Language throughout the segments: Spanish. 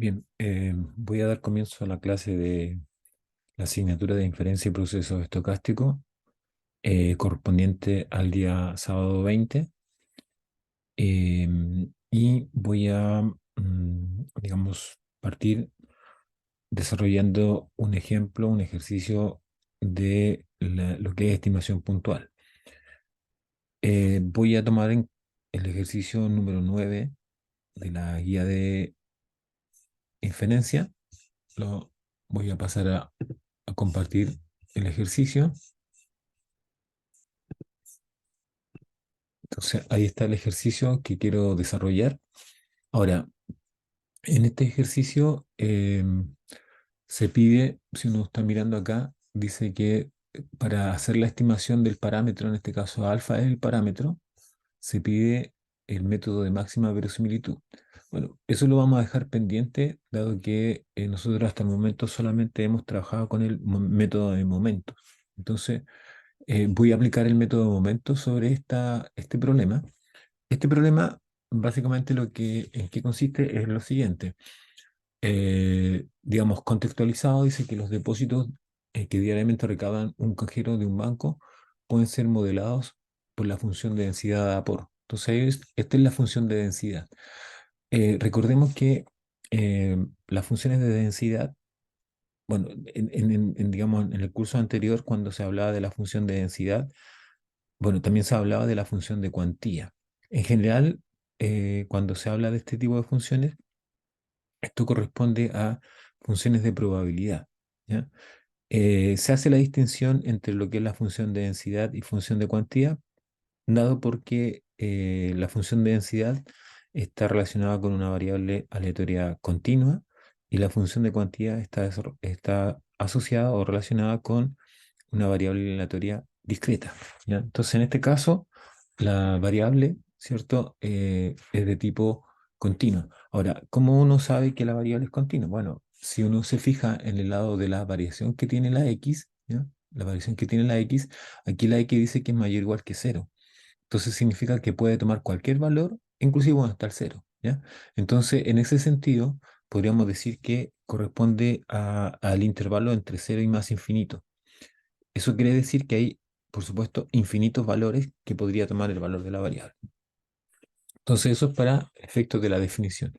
Bien, voy a dar comienzo a la clase de la asignatura de inferencia y procesos estocásticos correspondiente al día sábado 20 y voy a, digamos, partir desarrollando un ejemplo, un ejercicio de lo que es estimación puntual. Voy a tomar el ejercicio número 9 de la guía de inferencia. Lo voy a pasar a compartir el ejercicio. Entonces, ahí está el ejercicio que quiero desarrollar. Ahora, en este ejercicio se pide, si uno está mirando acá, dice que para hacer la estimación del parámetro, en este caso alfa es el parámetro, se pide el método de máxima verosimilitud. Bueno, eso lo vamos a dejar pendiente, dado que nosotros hasta el momento solamente hemos trabajado con el método de momentos. Entonces, voy a aplicar el método de momentos sobre este problema. Este problema, básicamente, en qué consiste es lo siguiente. Digamos, contextualizado, dice que los depósitos que diariamente recaudan un cajero de un banco pueden ser modelados por la función de densidad de Apor. Entonces, esta es la función de densidad. Recordemos que las funciones de densidad, bueno, digamos, en el curso anterior, cuando se hablaba de la función de densidad, bueno, también se hablaba de la función de cuantía. En general, cuando se habla de este tipo de funciones, esto corresponde a funciones de probabilidad, ¿ya? Se hace la distinción entre lo que es la función de densidad y función de cuantía, dado porque la función de densidad está relacionada con una variable aleatoria continua y la función de cuantía está asociada o relacionada con una variable aleatoria discreta, ¿ya? Entonces, en este caso, la variable, ¿cierto? Es de tipo continuo. Ahora, ¿cómo uno sabe que la variable es continua? Bueno, si uno se fija en el lado de la variación que tiene la x, ¿ya? La variación que tiene la x, aquí la x dice que es mayor o igual que cero. Entonces significa que puede tomar cualquier valor, inclusive hasta el cero, ¿ya? Entonces, en ese sentido, podríamos decir que corresponde al intervalo entre cero y más infinito. Eso quiere decir que hay, por supuesto, infinitos valores que podría tomar el valor de la variable. Entonces, eso es para efectos de la definición.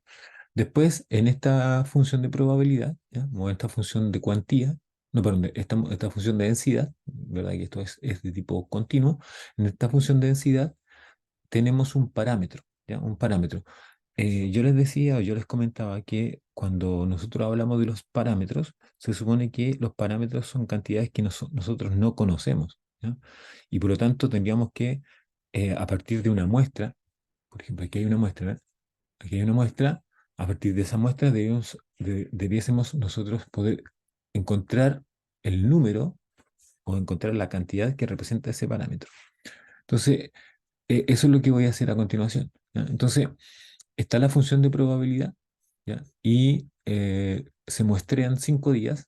Después, en esta función de probabilidad, ¿ya? O en esta función de cuantía, no, perdón, esta función de densidad, ¿verdad? Que esto es de tipo continuo. En esta función de densidad tenemos un parámetro, ¿ya? Un parámetro. Yo les decía o yo les comentaba que cuando nosotros hablamos de los parámetros, se supone que los parámetros son cantidades que nosotros no conocemos, ¿ya? Y por lo tanto tendríamos que, a partir de una muestra, por ejemplo, aquí hay una muestra, ¿verdad? Aquí hay una muestra, a partir de esa muestra debiésemos nosotros poder encontrar el número o encontrar la cantidad que representa ese parámetro. Entonces, eso es lo que voy a hacer a continuación, ¿ya? Entonces, está la función de probabilidad, ¿ya? Y se muestrean 5 días,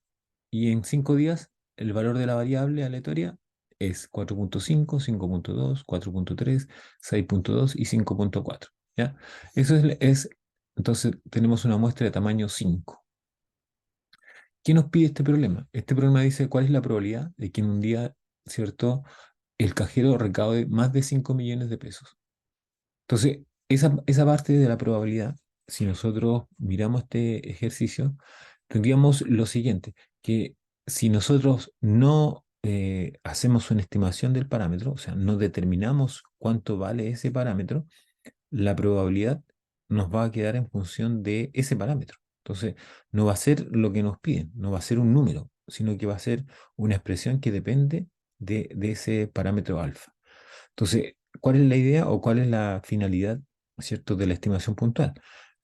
y en 5 días el valor de la variable aleatoria es 4.5, 5.2, 4.3, 6.2 y 5.4, ¿ya? Eso entonces tenemos una muestra de tamaño 5. ¿Qué nos pide este problema? Este problema dice cuál es la probabilidad de que en un día, ¿cierto?, el cajero recaude más de 5 millones de pesos. Entonces, esa parte de la probabilidad, si nosotros miramos este ejercicio, tendríamos lo siguiente, que si nosotros no hacemos una estimación del parámetro, o sea, no determinamos cuánto vale ese parámetro, la probabilidad nos va a quedar en función de ese parámetro. Entonces, no va a ser lo que nos piden, no va a ser un número, sino que va a ser una expresión que depende de ese parámetro alfa. Entonces, ¿cuál es la idea o cuál es la finalidad, cierto, de la estimación puntual?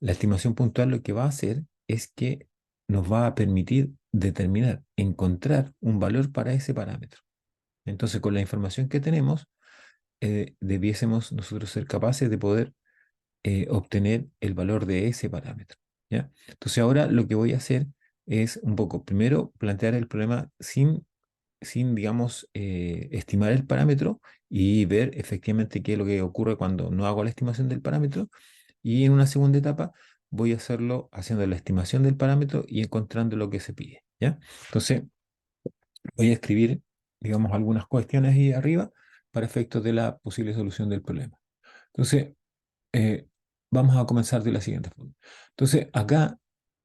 La estimación puntual lo que va a hacer es que nos va a permitir determinar, encontrar un valor para ese parámetro. Entonces, con la información que tenemos, debiésemos nosotros ser capaces de poder obtener el valor de ese parámetro, ¿ya? Entonces, ahora lo que voy a hacer es un poco, primero, plantear el problema sin, digamos, estimar el parámetro y ver efectivamente qué es lo que ocurre cuando no hago la estimación del parámetro. Y en una segunda etapa, voy a hacerlo haciendo la estimación del parámetro y encontrando lo que se pide, ¿ya? Entonces, voy a escribir, digamos, algunas cuestiones ahí arriba para efectos de la posible solución del problema. Entonces, eh, vamos a comenzar de la siguiente forma. Entonces, acá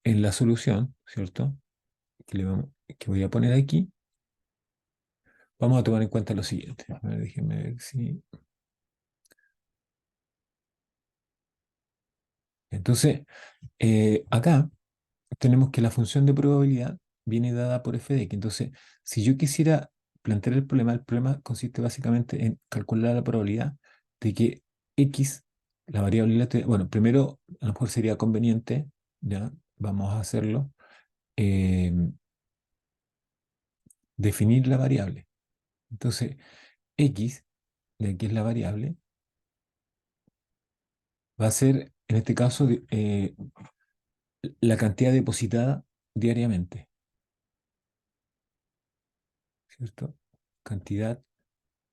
en la solución, ¿cierto? Que voy a poner aquí, vamos a tomar en cuenta lo siguiente. A ver, déjenme ver si... Entonces, acá tenemos que la función de probabilidad viene dada por f de x. Entonces, si yo quisiera plantear el problema consiste básicamente en calcular la probabilidad de que x, la variable lateral, bueno, primero a lo mejor sería conveniente, ya, vamos a hacerlo, eh, definir la variable. Entonces, x, de aquí es la variable, va a ser, en este caso, la cantidad depositada diariamente, ¿cierto? Cantidad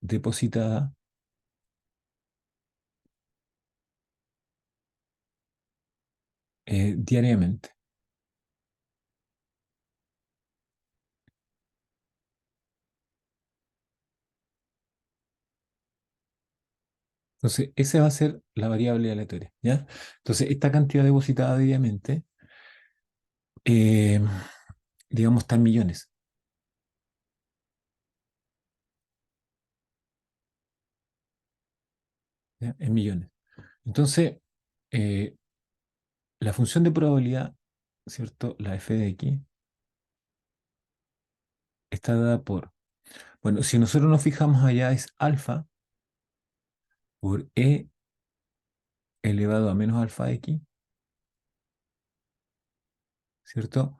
depositada diariamente. Entonces, esa va a ser la variable aleatoria, ¿ya? Entonces, esta cantidad depositada diariamente, eh, digamos, está en millones, ¿ya? En millones. Entonces, eh, la función de probabilidad, ¿cierto? La f de x, está dada por, bueno, si nosotros nos fijamos allá, es alfa por e elevado a menos alfa x, ¿cierto?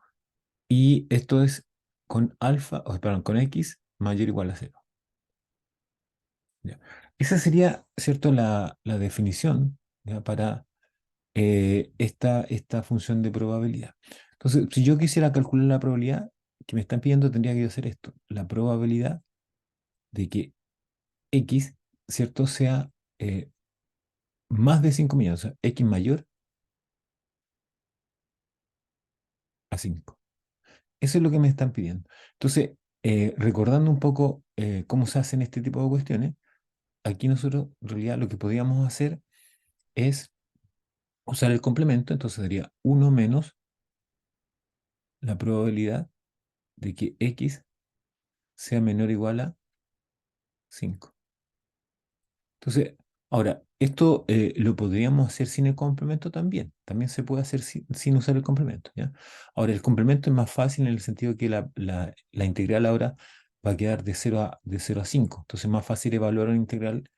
Y esto es con alfa, o perdón, con x mayor o igual a cero. ¿Ya? Esa sería, ¿cierto? La definición, ¿ya? Para esta función de probabilidad. Entonces, si yo quisiera calcular la probabilidad que me están pidiendo, tendría que yo hacer esto. La probabilidad de que x, ¿cierto? Sea más de 5 millones, o sea, x mayor a 5. Eso es lo que me están pidiendo. Entonces, recordando un poco cómo se hacen este tipo de cuestiones, aquí nosotros en realidad lo que podríamos hacer es usar el complemento, entonces sería uno menos la probabilidad de que x sea menor o igual a 5. Entonces, ahora, esto lo podríamos hacer sin el complemento también. También se puede hacer sin usar el complemento, ¿ya? Ahora, el complemento es más fácil en el sentido que la integral ahora va a quedar de cero a 5. Entonces, es más fácil evaluar una integral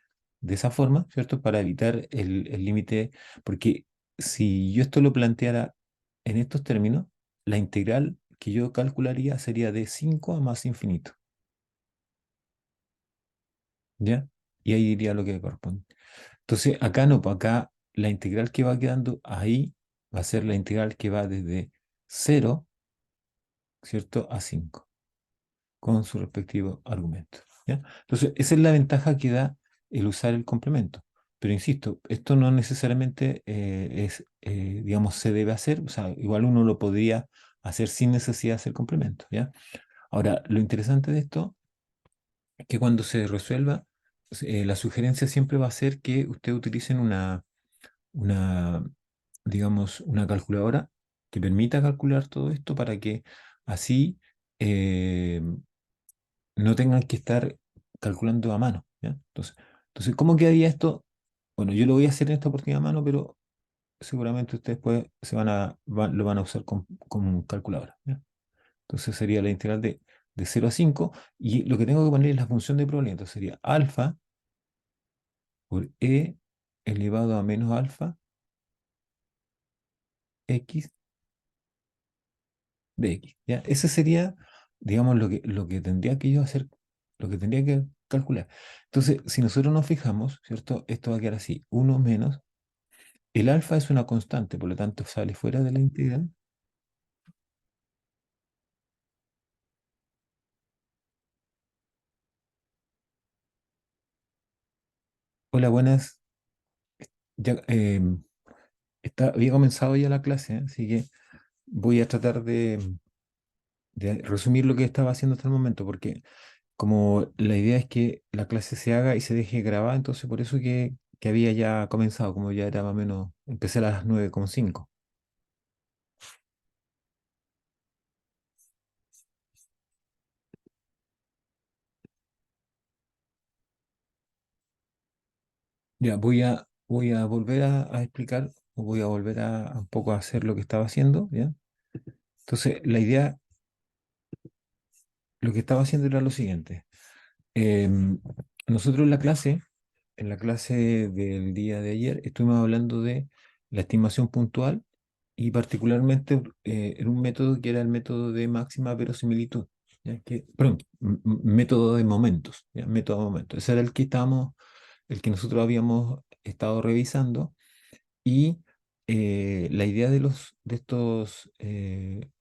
de esa forma, ¿cierto? Para evitar el límite. Porque si yo esto lo planteara en estos términos, la integral que yo calcularía sería de 5 a más infinito, ¿ya? Y ahí iría lo que corresponde. Entonces, acá no, pues acá la integral que va quedando ahí va a ser la integral que va desde cero, ¿cierto? A 5 con su respectivo argumento, ¿ya? Entonces, esa es la ventaja que da el usar el complemento. Pero insisto, esto no necesariamente digamos, se debe hacer, o sea, igual uno lo podría hacer sin necesidad de hacer complemento, ¿ya? Ahora, lo interesante de esto es que cuando se resuelva, la sugerencia siempre va a ser que ustedes utilicen una, digamos, una calculadora que permita calcular todo esto para que así eh, no tengan que estar calculando a mano, ¿ya? Entonces, ¿cómo quedaría esto? Bueno, yo lo voy a hacer en esta oportunidad a mano, pero seguramente ustedes después lo van a usar con calculadora, ¿ya? Entonces sería la integral de 0 a 5 y lo que tengo que poner es la función de probabilidad. Entonces sería alfa por e elevado a menos alfa x de x, ¿ya? Ese sería, digamos, lo que tendría que yo hacer, lo que tendría que calcular. Entonces, si nosotros nos fijamos, ¿cierto? Esto va a quedar así, uno menos, el alfa es una constante, por lo tanto sale fuera de la integral. Hola, buenas. Ya, había comenzado ya la clase, así que voy a tratar de resumir lo que estaba haciendo hasta el momento, porque como la idea es que la clase se haga y se deje grabada, entonces por eso que había ya comenzado, como ya era más o menos, empecé a las 9:05. Ya, voy a volver a explicar, o voy a volver a un poco a hacer lo que estaba haciendo, ¿ya? Entonces, la idea, lo que estaba haciendo era lo siguiente. Em, Nosotros en la clase del día de ayer, estuvimos hablando de la estimación puntual y particularmente en un método que era el método de máxima verosimilitud, ¿ya? Perdón, método de momentos, ¿ya? Método de momentos. Ese era el que nosotros habíamos estado revisando y la idea de estos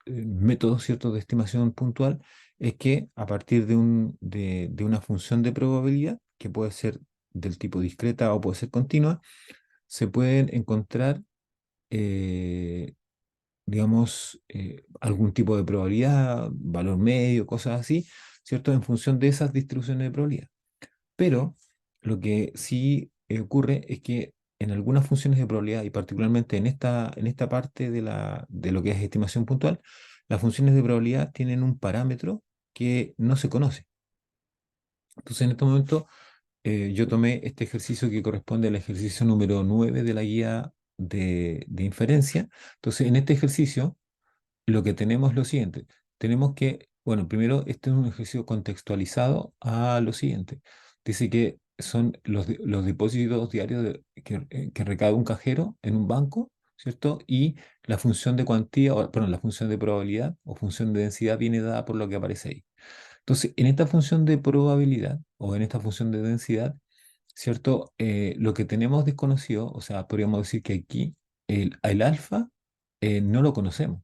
métodos, ¿cierto?, de estimación puntual es que a partir de una función de probabilidad, que puede ser del tipo discreta o puede ser continua, se pueden encontrar, eh, digamos, algún tipo de probabilidad, valor medio, cosas así, ¿cierto?, en función de esas distribuciones de probabilidad. Pero lo que sí ocurre es que en algunas funciones de probabilidad, y particularmente en esta parte de lo que es estimación puntual, las funciones de probabilidad tienen un parámetro que no se conoce. Entonces, en este momento, yo tomé este ejercicio que corresponde al ejercicio número 9 de la guía de inferencia. Entonces, en este ejercicio, lo que tenemos es lo siguiente. Tenemos que, bueno, primero, este es un ejercicio contextualizado a lo siguiente. Dice que son los depósitos diarios que recae un cajero en un banco, ¿cierto? Y la función de cuantía, o, perdón, la función de probabilidad o función de densidad viene dada por lo que aparece ahí. Entonces, en esta función de probabilidad o en esta función de densidad, ¿cierto? Lo que tenemos desconocido, o sea, podríamos decir que aquí el alfa no lo conocemos.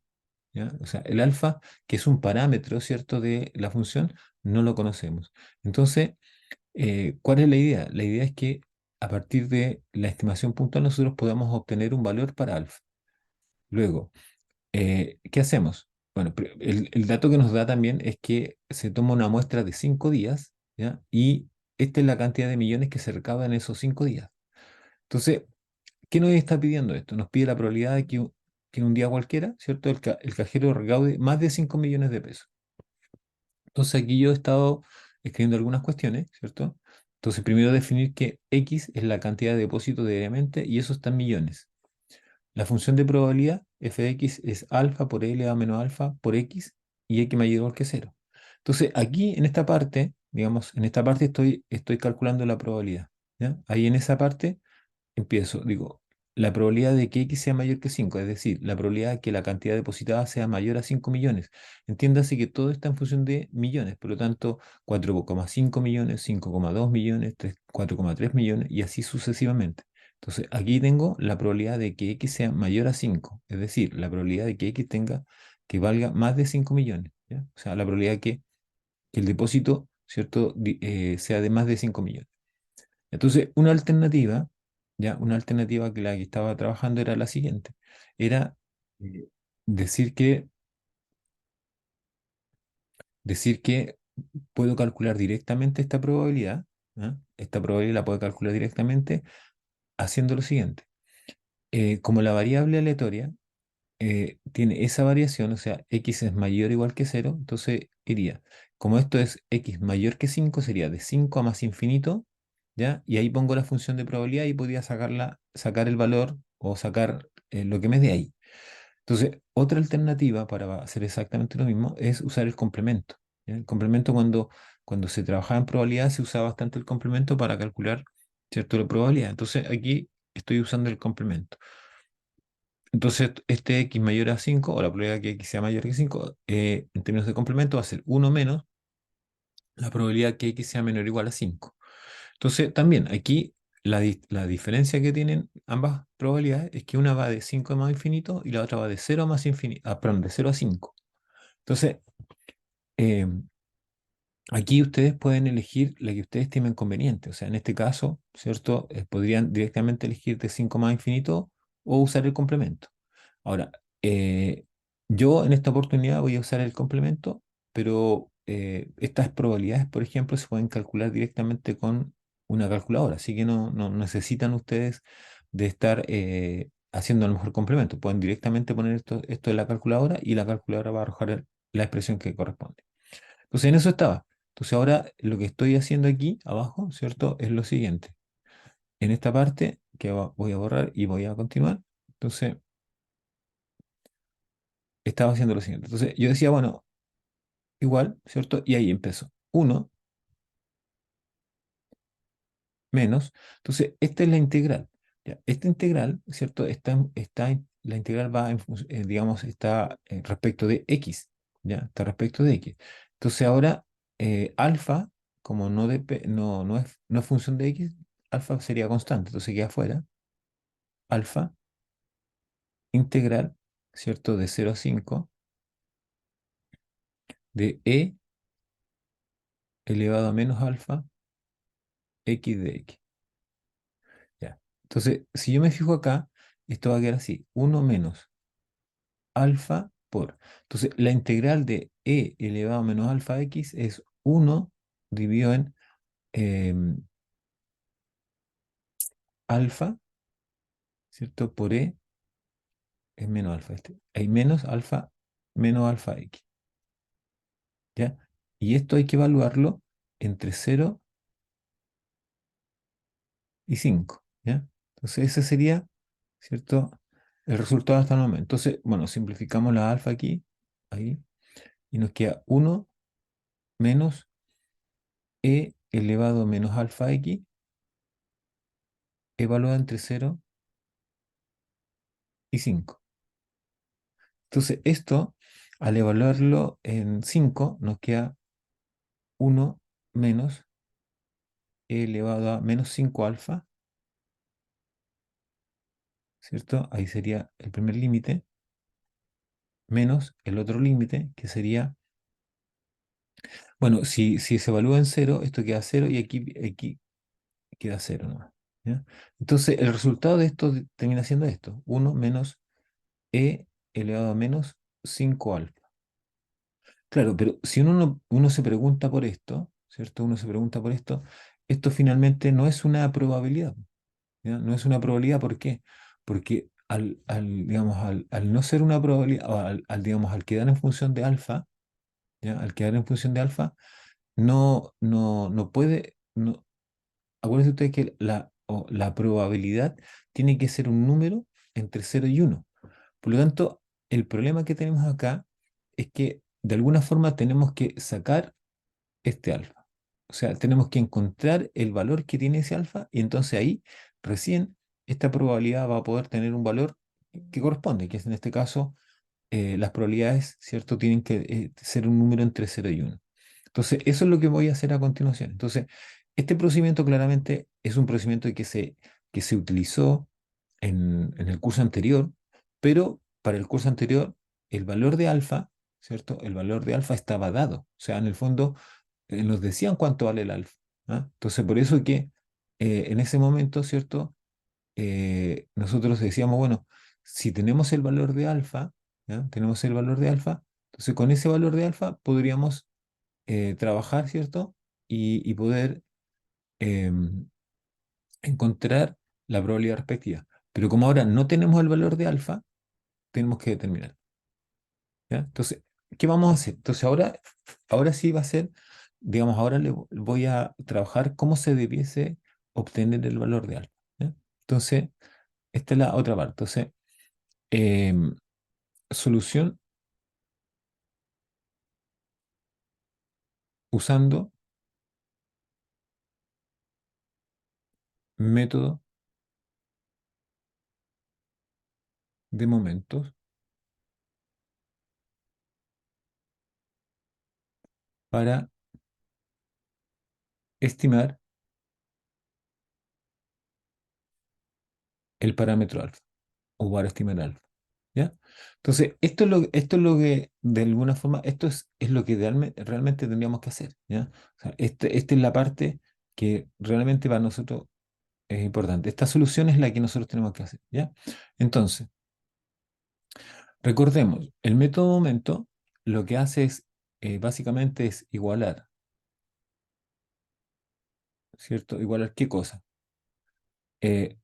¿Ya? O sea, el alfa, que es un parámetro, ¿cierto?, de la función, no lo conocemos. Entonces, ¿cuál es la idea? La idea es que a partir de la estimación puntual nosotros podamos obtener un valor para alfa. Luego, ¿qué hacemos? Bueno, el dato que nos da también es que se toma una muestra de 5 días, ¿ya? Y esta es la cantidad de millones que se recaudan en esos 5 días. Entonces, ¿qué nos está pidiendo esto? Nos pide la probabilidad de que en un día cualquiera, ¿cierto? El cajero recaude más de 5 millones de pesos. Entonces aquí yo he estado escribiendo algunas cuestiones, ¿cierto? Entonces primero definir que X es la cantidad de depósito diariamente y eso está en millones. La función de probabilidad f de x es alfa por L a menos alfa por X y X mayor o igual que cero. Entonces aquí en esta parte, digamos, en esta parte estoy calculando la probabilidad, ¿ya? Ahí en esa parte empiezo, digo, la probabilidad de que X sea mayor que 5, es decir, la probabilidad de que la cantidad depositada sea mayor a 5 millones. Entiéndase que todo está en función de millones, por lo tanto, 4,5 millones, 5,2 millones, 4,3 millones y así sucesivamente. Entonces, aquí tengo la probabilidad de que X sea mayor a 5, es decir, la probabilidad de que X que valga más de 5 millones, ¿ya? O sea, la probabilidad de que el depósito, ¿cierto?, sea de más de 5 millones. Entonces, una alternativa que la que estaba trabajando era la siguiente, era eh, decir que, decir que puedo calcular directamente esta probabilidad, ¿ah? Esta probabilidad la puedo calcular directamente haciendo lo siguiente. Como la variable aleatoria tiene esa variación, o sea, x es mayor o igual que cero, entonces iría, como esto es x mayor que 5 sería de 5 a más infinito, ¿ya? Y ahí pongo la función de probabilidad y podría sacar el valor o sacar lo que me dé ahí. Entonces, otra alternativa para hacer exactamente lo mismo es usar el complemento, ¿ya? El complemento cuando se trabajaba en probabilidad se usaba bastante el complemento para calcular, ¿cierto?, la probabilidad. Entonces, aquí estoy usando el complemento. Entonces, este x mayor a 5 o la probabilidad que x sea mayor que 5 en términos de complemento, va a ser uno menos la probabilidad que x sea menor o igual a 5. Entonces, también aquí la diferencia que tienen ambas probabilidades es que una va de 5 a más infinito y la otra va de cero a más infinito, perdón, de 0 a 5. Entonces, eh, aquí ustedes pueden elegir la que ustedes estimen conveniente. O sea, en este caso, ¿cierto? Podrían directamente elegir de 5 más infinito o usar el complemento. Ahora, yo en esta oportunidad voy a usar el complemento, pero estas probabilidades, por ejemplo, se pueden calcular directamente con una calculadora, así que no necesitan ustedes de estar haciendo a lo mejor complemento. Pueden directamente poner esto en la calculadora y la calculadora va a arrojar la expresión que corresponde. Entonces, en eso estaba. Entonces, ahora lo que estoy haciendo aquí abajo, ¿cierto? Es lo siguiente. En esta parte que voy a borrar y voy a continuar. Entonces, estaba haciendo lo siguiente. Entonces, yo decía, bueno, igual, ¿cierto? Y ahí empezó. Uno menos. Entonces, esta es la integral. Ya, esta integral, ¿cierto? La integral va, digamos, está respecto de x. ¿Ya? Está respecto de x. Entonces, ahora, alfa, como no es función de x, alfa sería constante. Entonces, queda afuera. Alfa integral, ¿cierto? De 0 a 5 de e elevado a menos alfa x de x. Ya. Entonces, si yo me fijo acá, esto va a quedar así, uno menos alfa por. Entonces, la integral de e elevado a menos alfa x es uno dividido en em, alfa, ¿cierto? Por e es menos alfa. Hay menos alfa x, ¿ya? Y esto hay que evaluarlo entre 0 y 5, ¿ya? Entonces, ese sería, ¿cierto? El resultado hasta el momento. Entonces, bueno, simplificamos la alfa aquí, ahí, y nos queda uno menos e elevado a menos alfa x evaluado entre 0 y 5. Entonces, esto, al evaluarlo en 5 nos queda uno menos e elevado a menos 5 alfa, ¿cierto? Ahí sería el primer límite, menos el otro límite, que sería, bueno, si se evalúa en 0 esto queda 0 y aquí queda 0 nomás, ¿ya? Entonces, el resultado de esto termina siendo esto, uno menos e elevado a menos 5 alfa. Claro, pero si uno se pregunta por esto, ¿cierto? Uno se pregunta por esto finalmente no es una probabilidad, ¿ya? No es una probabilidad, ¿por qué? Porque digamos, al no ser una probabilidad, o digamos, al quedar en función de alfa, ¿ya? Al quedar en función de alfa, no puede, acuérdense ustedes que la probabilidad tiene que ser un número entre 0 y 1. Por lo tanto, el problema que tenemos acá es que de alguna forma tenemos que sacar este alfa. O sea, tenemos que encontrar el valor que tiene ese alfa y entonces ahí recién esta probabilidad va a poder tener un valor que corresponde, que es en este caso las probabilidades, ¿cierto? Tienen que ser un número entre 0 y 1. Entonces, eso es lo que voy a hacer a continuación. Entonces, este procedimiento claramente es un procedimiento que se utilizó en el curso anterior, pero para el curso anterior, el valor de alfa, ¿cierto? El valor de alfa estaba dado. O sea, en el fondo, nos decían cuánto vale el alfa. ¿Ah? Entonces, por eso que en ese momento, ¿cierto? Nosotros decíamos, bueno, si tenemos el valor de alfa, ¿ya? Tenemos el valor de alfa, entonces con ese valor de alfa podríamos trabajar, ¿cierto? Y poder em, encontrar la probabilidad respectiva. Pero como ahora no tenemos el valor de alfa, tenemos que determinar, ¿ya? Entonces, ¿qué vamos a hacer? Entonces, ahora sí va a ser, digamos, ahora voy a trabajar cómo se debiese obtener el valor de alfa, ¿ya? Entonces, esta es la otra parte. Entonces, em, solución usando método de momentos para estimar el parámetro alfa o para estimar alfa. ¿Ya? Entonces, esto es lo que, de alguna forma, esto es lo que realmente tendríamos que hacer. ¿Ya? O sea, esta es la parte que realmente para nosotros es importante. Esta solución es la que nosotros tenemos que hacer, ¿ya? Entonces, recordemos, el método momento lo que hace es, básicamente es igualar, ¿cierto? ¿Igualar qué cosa? Eh,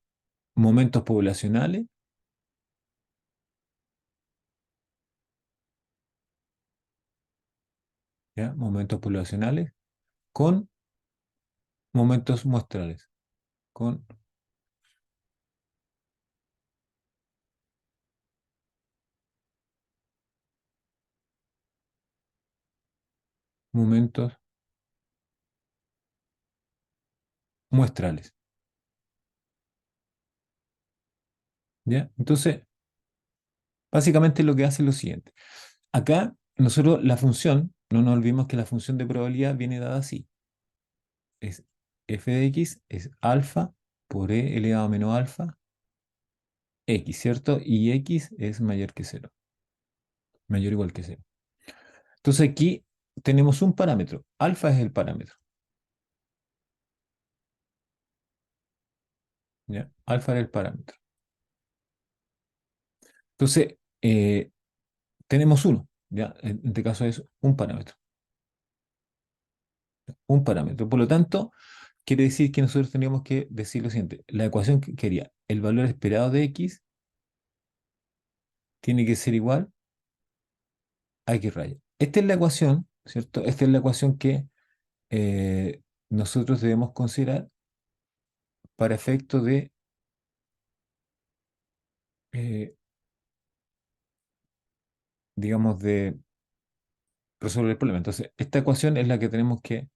Momentos poblacionales, ¿ya? Momentos poblacionales con momentos muestrales, con momentos muestrales, ¿ya? Entonces, básicamente lo que hace es lo siguiente. Acá, nosotros la función, no nos olvidemos que la función de probabilidad viene dada así. Es f de x es alfa por e elevado a menos alfa x, ¿cierto? Y x es mayor que cero, mayor o igual que cero. Entonces aquí tenemos un parámetro. Alfa es el parámetro, ¿ya? Alfa es el parámetro. Entonces, tenemos uno, ¿ya? En este caso es un parámetro, un parámetro. Por lo tanto, quiere decir que nosotros teníamos que decir lo siguiente. La ecuación que quería, el valor esperado de x tiene que ser igual a x raya. Esta es la ecuación, ¿cierto? Esta es la ecuación que nosotros debemos considerar para efecto de, eh, digamos, de resolver el problema. Entonces, esta ecuación es la que tenemos que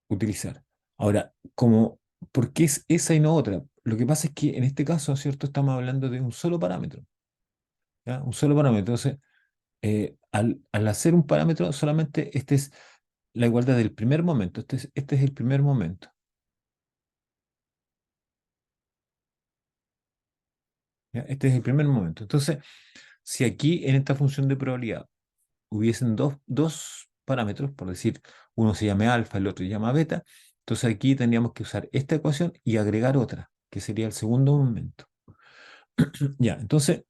utilizar. Ahora, ¿por qué es esa y no otra? Lo que pasa es que en este caso, ¿cierto? Estamos hablando de un solo parámetro, ¿ya? Un solo parámetro. Entonces, al hacer un parámetro, solamente este es la igualdad del primer momento. Este es el primer momento, ¿ya? Este es el primer momento. Entonces, si aquí en esta función de probabilidad hubiesen dos parámetros, por decir, uno se llame alfa, el otro se llama beta, entonces aquí tendríamos que usar esta ecuación y agregar otra, que sería el segundo momento. Ya, entonces,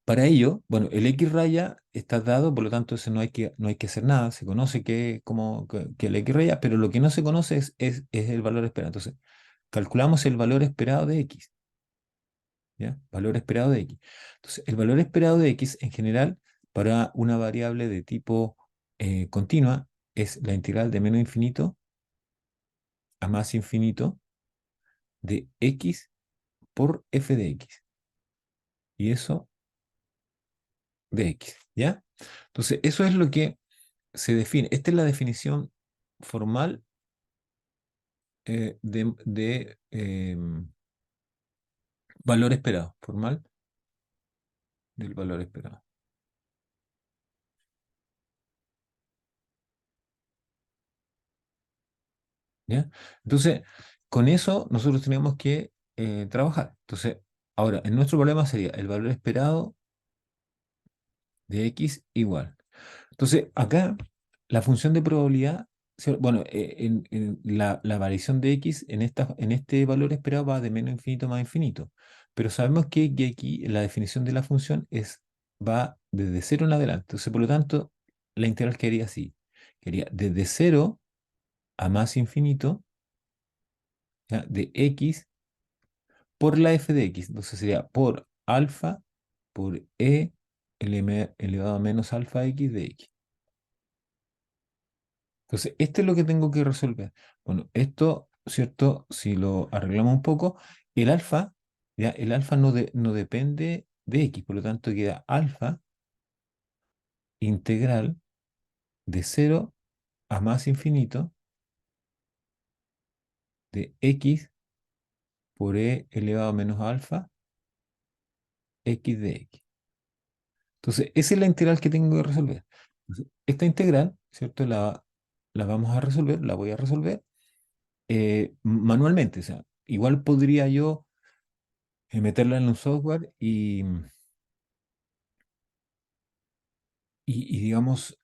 para ello, bueno, el X raya está dado, por lo tanto, ese no hay que hacer nada, se conoce que el X raya, pero lo que no se conoce es el valor esperado. Entonces, calculamos el valor esperado de X, ¿ya? Valor esperado de X. Entonces, el valor esperado de X, en general, para una variable de tipo continua, es la integral de menos infinito a más infinito de X por f de X. Y eso de X, ¿ya? Entonces, eso es lo que se define. Esta es la definición formal de valor esperado, formal del valor esperado, ¿ya? Entonces, con eso nosotros tenemos que trabajar. Entonces, ahora, en nuestro problema sería el valor esperado de X igual. Entonces, acá la función de probabilidad, bueno, en la variación de X en este valor esperado va de menos infinito a más infinito. Pero sabemos que aquí la definición de la función va desde cero en adelante. Entonces, por lo tanto, la integral quedaría así. Quedaría desde cero a más infinito, ¿ya? De X por la f de X. Entonces sería por alfa por e elevado a menos alfa x de X. Entonces, esto es lo que tengo que resolver. Bueno, esto, ¿cierto? Si lo arreglamos un poco, el alfa, ya, el alfa no depende de x, por lo tanto queda alfa integral de cero a más infinito de x por e elevado a menos alfa x de x. Entonces, esa es la integral que tengo que resolver. Entonces, esta integral, ¿cierto? La vamos a resolver, la voy a resolver manualmente. O sea, igual podría yo meterla en un software y digamos,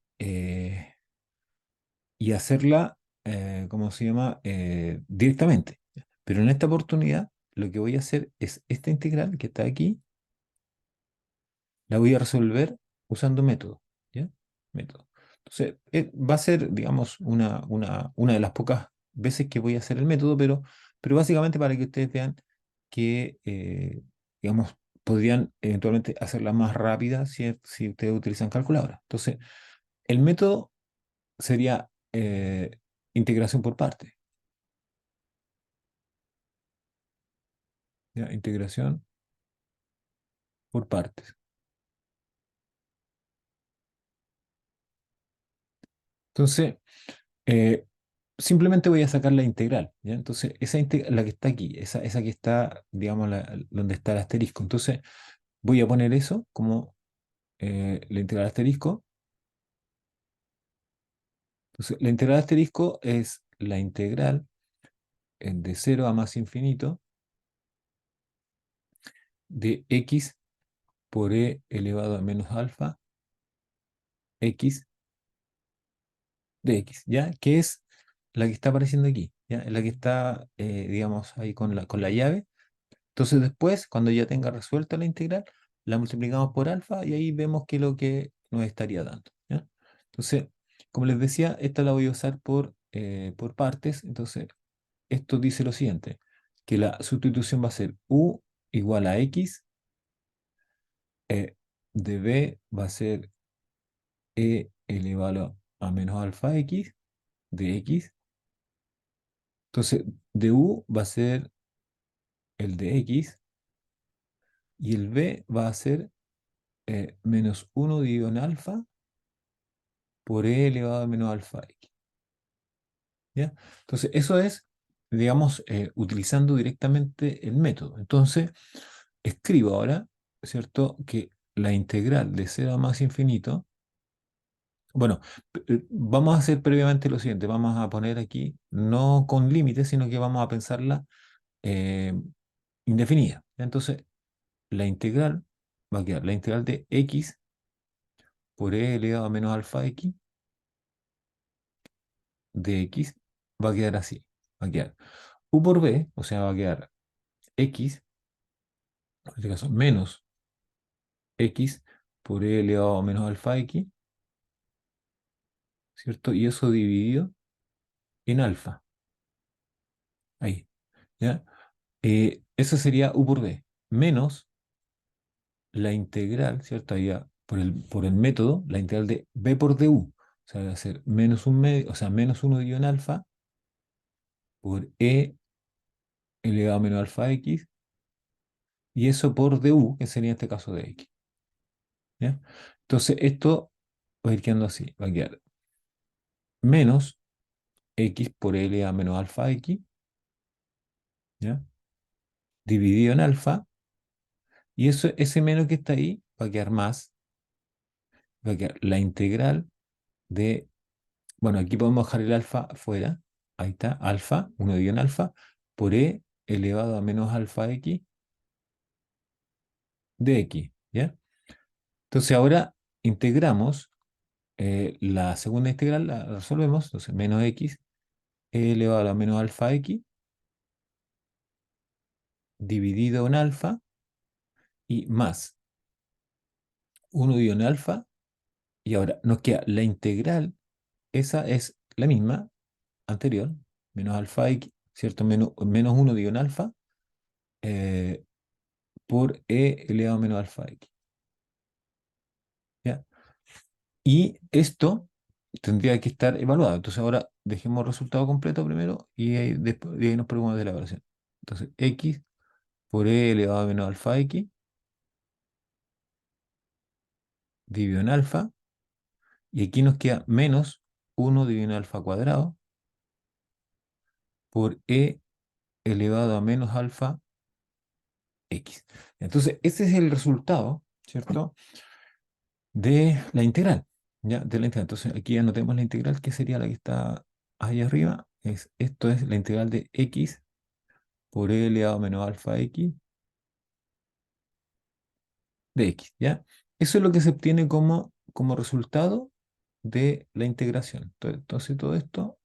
y hacerla, ¿cómo se llama? Directamente. Pero en esta oportunidad, lo que voy a hacer es esta integral que está aquí, la voy a resolver usando método, ¿ya? Método. Entonces, va a ser, digamos, una de las pocas veces que voy a hacer el método, pero básicamente para que ustedes vean que, digamos, podrían eventualmente hacerla más rápida si ustedes utilizan calculadora. Entonces, el método sería integración por parte, ¿ya? Integración por partes. Entonces, eh, simplemente voy a sacar la integral, ¿ya? Entonces, la que está aquí, esa que está, digamos, donde está el asterisco. Entonces, voy a poner eso como la integral asterisco. Entonces, la integral asterisco es la integral de cero a más infinito de x por e elevado a menos alfa x de x, ¿ya? Que es la que está apareciendo aquí, ¿ya? Es la que está, digamos, ahí con la llave. Entonces después, cuando ya tenga resuelta la integral, la multiplicamos por alfa y ahí vemos qué es lo que nos estaría dando, ¿ya? Entonces, como les decía, esta la voy a usar por partes. Entonces, esto dice lo siguiente, que la sustitución va a ser u igual a x, de b va a ser e elevado a menos alfa x de x. Entonces, de u va a ser el de x y el b va a ser menos uno dividido en alfa por e elevado a menos alfa x, ¿ya? Entonces, eso es, digamos, utilizando directamente el método. Entonces, escribo ahora, ¿cierto? Que la integral de 0 a más infinito, bueno, vamos a hacer previamente lo siguiente, vamos a poner aquí, no con límites, sino que vamos a pensarla eh, indefinida, ¿ya? Entonces, la integral va a quedar la integral de x por e elevado a menos alfa x de x va a quedar así. Va a quedar u por b, o sea, va a quedar x, en este caso, menos x por e elevado a menos alfa x, ¿cierto? Y eso dividido en alfa. Ahí, ¿ya? Eso sería u por b, menos la integral, ¿cierto? Ahí por el método, la integral de b por du. O sea, va a ser menos un medio, o sea, menos uno dividido en alfa por e elevado a menos alfa x, y eso por du, que sería en este caso de x, ¿ya? Entonces, esto va a ir quedando así, va a quedar menos x por L a menos alfa x, ¿ya? Dividido en alfa, y ese menos que está ahí va a quedar más, va a quedar la integral de, bueno, aquí podemos dejar el alfa fuera, ahí está, alfa, 1 dividido en alfa, por e elevado a menos alfa x de x, ¿ya? Entonces ahora integramos la segunda integral, la resolvemos, entonces menos x e elevado a menos alfa x dividido en alfa y más 1 dividido en alfa, y ahora nos queda la integral, esa es la misma anterior, menos alfa x, ¿cierto? Menos 1 dividido en alfa eh, por e elevado a menos alfa x, ¿ya? Y esto tendría que estar evaluado. Entonces ahora dejemos el resultado completo primero y después, y ahí nos preocupamos de la evaluación. Entonces x por e elevado a menos alfa x dividido en alfa, y aquí nos queda menos 1 dividido en alfa cuadrado por e elevado a menos alfa x. Entonces, ese es el resultado, ¿cierto? De la integral, ¿ya? De la integral. Entonces, aquí anotemos la integral, que sería la que está ahí arriba. Esto es la integral de x por e elevado a menos alfa x de x, ¿ya? Eso es lo que se obtiene como resultado de la integración. Entonces, todo esto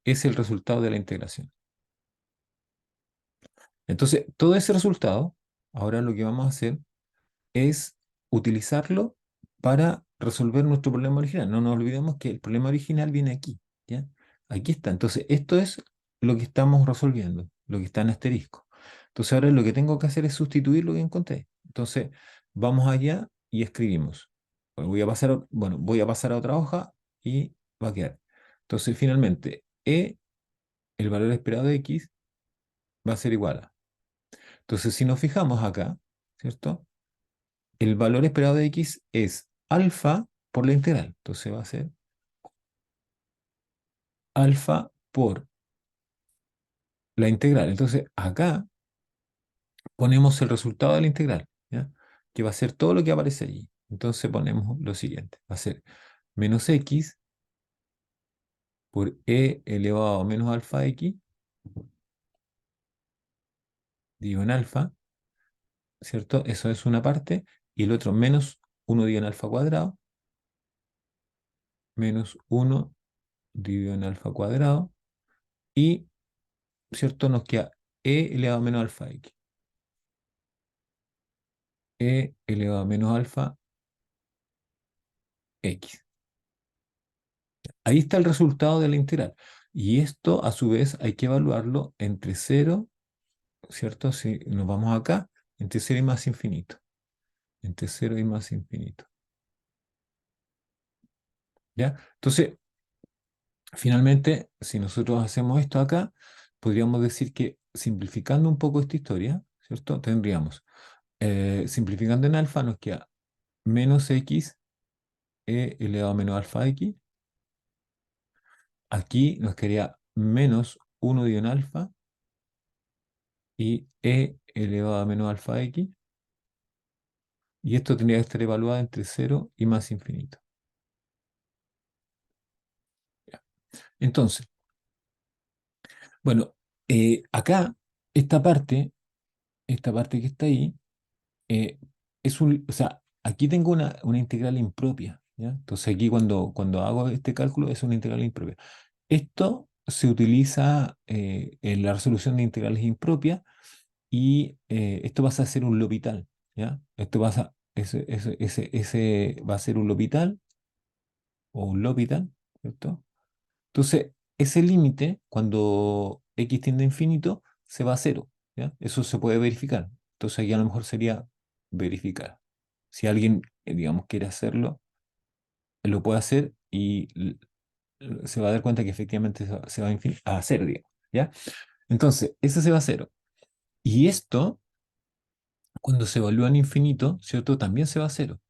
es el resultado de la integración. Entonces, todo ese resultado, ahora lo que vamos a hacer es utilizarlo para resolver nuestro problema original. No nos olvidemos que el problema original viene aquí, ¿ya? Aquí está. Entonces, esto es lo que estamos resolviendo, lo que está en asterisco. Entonces, ahora lo que tengo que hacer es sustituir lo que encontré. Entonces, vamos allá y escribimos. Voy a pasar a otra hoja y va a quedar. Entonces, finalmente, el valor esperado de x, va a ser igual a. Entonces, si nos fijamos acá, ¿cierto? El valor esperado de x es alfa por la integral. Entonces va a ser alfa por la integral. Entonces acá ponemos el resultado de la integral, ¿ya? Que va a ser todo lo que aparece allí. Entonces ponemos lo siguiente. Va a ser menos x por e elevado a menos alfa x dividido en alfa, ¿cierto? Eso es una parte. Y el otro menos 1 dividido en alfa cuadrado, menos 1 dividido en alfa cuadrado. Y, ¿cierto? Nos queda e elevado a menos alfa x. E elevado a menos alfa x. Ahí está el resultado de la integral. Y esto, a su vez, hay que evaluarlo entre cero, ¿cierto? Si nos vamos acá, entre cero y más infinito. Entre cero y más infinito. ¿Ya? Entonces, finalmente, si nosotros hacemos esto acá, podríamos decir que simplificando un poco esta historia, ¿cierto? Tendríamos, simplificando en alfa, nos queda menos x elevado a menos alfa x. Aquí nos quedaría menos 1 dividido en alfa y elevado a menos alfa x. Y esto tendría que estar evaluado entre cero y más infinito. Ya. Entonces, bueno, acá, esta parte que está ahí, eh, o sea, aquí tengo una integral impropia, ¿ya? Entonces aquí cuando hago este cálculo es una integral impropia. Esto se utiliza en la resolución de integrales impropias y esto va a ser un L'Hopital, ¿ya? Ese va a ser un L'Hopital o un L'Hopital, ¿cierto? Entonces, ese límite, cuando x tiende a infinito, se va a cero, ¿ya? Eso se puede verificar. Entonces aquí a lo mejor sería verificar. Si alguien, digamos, quiere hacerlo, lo puede hacer y se va a dar cuenta que efectivamente se va a cero, digamos, ¿ya? Entonces, ese se va a cero. Y esto, cuando se evalúa en infinito, ¿cierto? También se va a cero.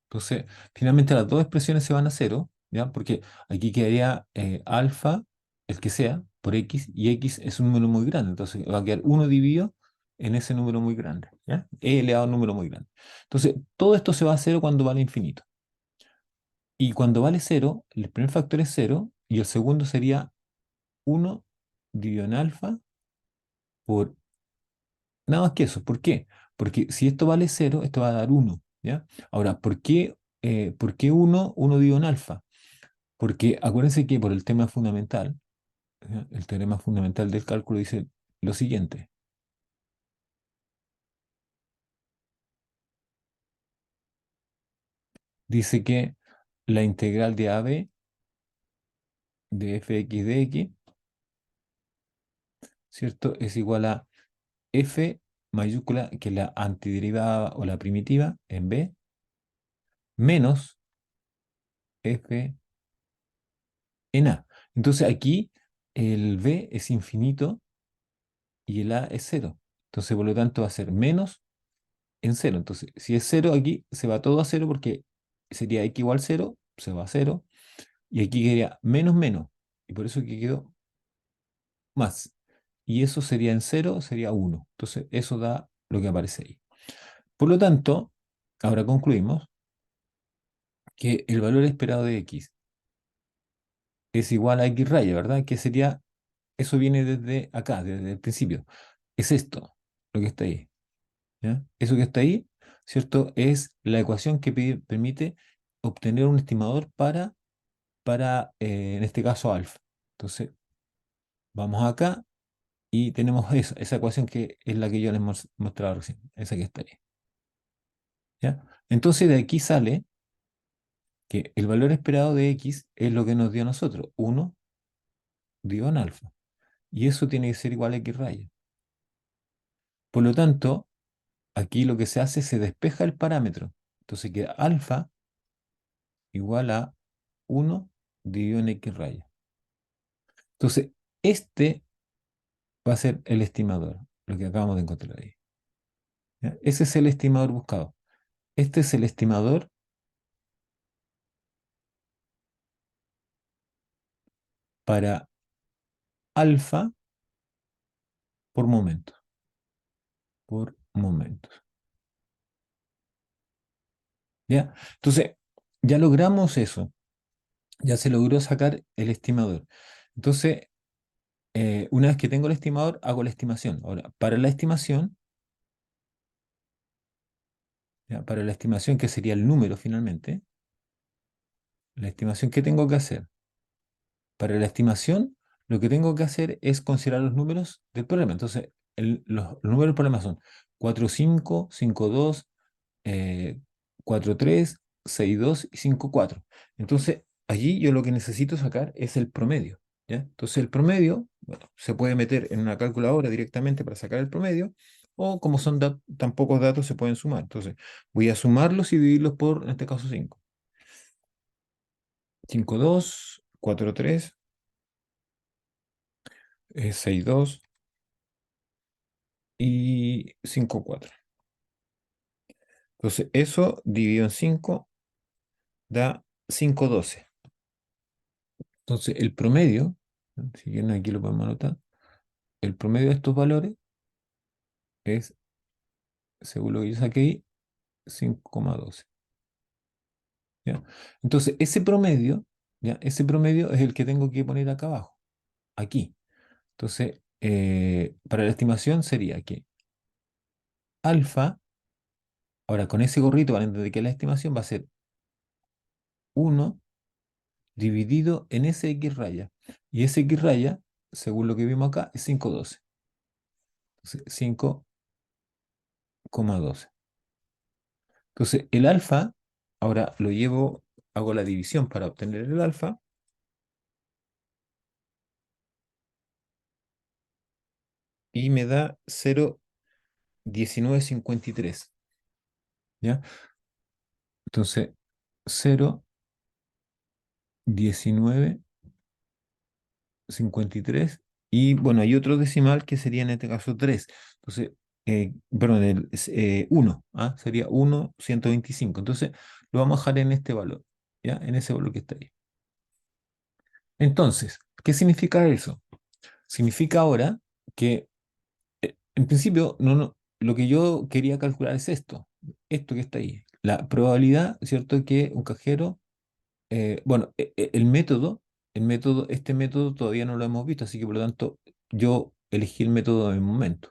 Entonces, finalmente las dos expresiones se van a cero, ¿ya? Porque aquí quedaría alfa, el que sea, por x, y x es un número muy grande. Entonces, va a quedar uno dividido en ese número muy grande, ¿ya? E elevado a un número muy grande. Entonces, todo esto se va a cero cuando vale infinito. Y cuando vale cero, el primer factor es cero, y el segundo sería uno dividido en alfa por nada más que eso. ¿Por qué? Porque si esto vale cero, esto va a dar uno, ¿ya? Ahora, por qué uno dividido en alfa? Porque acuérdense que por el tema fundamental, ¿ya? El teorema fundamental del cálculo dice lo siguiente. Dice que la integral de AB de fx de x, ¿cierto? Es igual a f mayúscula, que es la antiderivada o la primitiva en b, menos f en a. Entonces aquí el b es infinito y el a es cero. Entonces, por lo tanto, va a ser menos en cero. Entonces, si es cero, aquí se va todo a cero porque sería x igual cero, se va a cero. Y aquí quedaría menos menos. Y por eso que quedó más. Y eso sería en cero, sería uno. Entonces, eso da lo que aparece ahí. Por lo tanto, ahora concluimos que el valor esperado de x es igual a x raya, ¿verdad? Que sería, eso viene desde acá, desde el principio. Es esto, lo que está ahí. ¿Ya? Eso que está ahí, ¿cierto? Es la ecuación que permite obtener un estimador para en este caso, alfa. Entonces, Vamos acá y tenemos eso, esa ecuación que es la que yo les mostraba recién, esa que está ahí. ¿Ya? Entonces de aquí sale que el valor esperado de x es lo que nos dio a nosotros, 1 dividido en alfa. Y eso tiene que ser igual a x raya. Por lo tanto, aquí lo que se hace, se despeja el parámetro. Entonces queda alfa igual a 1 dividido en x raya. Entonces, este va a ser el estimador, lo que acabamos de encontrar ahí. ¿Ya? Ese es el estimador buscado. Este es el estimador para alfa por momento. Por momentos. ¿Ya? Entonces, ya logramos eso. Ya se logró sacar el estimador. Entonces, una vez que tengo el estimador, hago la estimación. Ahora, para la estimación, ¿ya? Para la estimación, que sería el número finalmente, la estimación que tengo que hacer. Para la estimación, lo que tengo que hacer es considerar los números del problema. Entonces, los números del problema son 4,5, 5,2, eh, 4,3, 6,2 y 5,4. Entonces, allí yo lo que necesito sacar es el promedio, ¿ya? Entonces, el promedio, bueno, se puede meter en una calculadora directamente para sacar el promedio, o como son tan pocos datos, se pueden sumar. Entonces, voy a sumarlos y dividirlos por, en este caso, 5. 5,2, 4,3, 6,2 y 5,4. Entonces, eso dividido en 5 da 5,12. Entonces, el promedio, ¿no? Si quieren aquí lo podemos anotar, el promedio de estos valores es, según lo que yo saqué ahí, 5,12. ¿Ya? Entonces, ese promedio, ¿ya? Ese promedio es el que tengo que poner acá abajo, aquí. Entonces, para la estimación sería que alfa, ahora con ese gorrito van a entender que la estimación va a ser 1 dividido en ese X raya. Y ese X raya, según lo que vimos acá, es 5,12. Entonces, 5,12. Entonces, el alfa, ahora lo llevo, hago la división para obtener el alfa, y me da 0,1953. ¿Ya? Entonces, 0,1953. Y bueno, hay otro decimal que sería en este caso 3. Entonces, perdón, 1, ¿ah? Sería 1,125. Entonces, lo vamos a dejar en este valor, ¿ya? En ese valor que está ahí. Entonces, ¿qué significa eso? Significa ahora que, en principio, lo que yo quería calcular es esto que está ahí. La probabilidad, ¿cierto?, que un cajero, bueno, este método todavía no lo hemos visto, así que por lo tanto yo elegí el método de momento,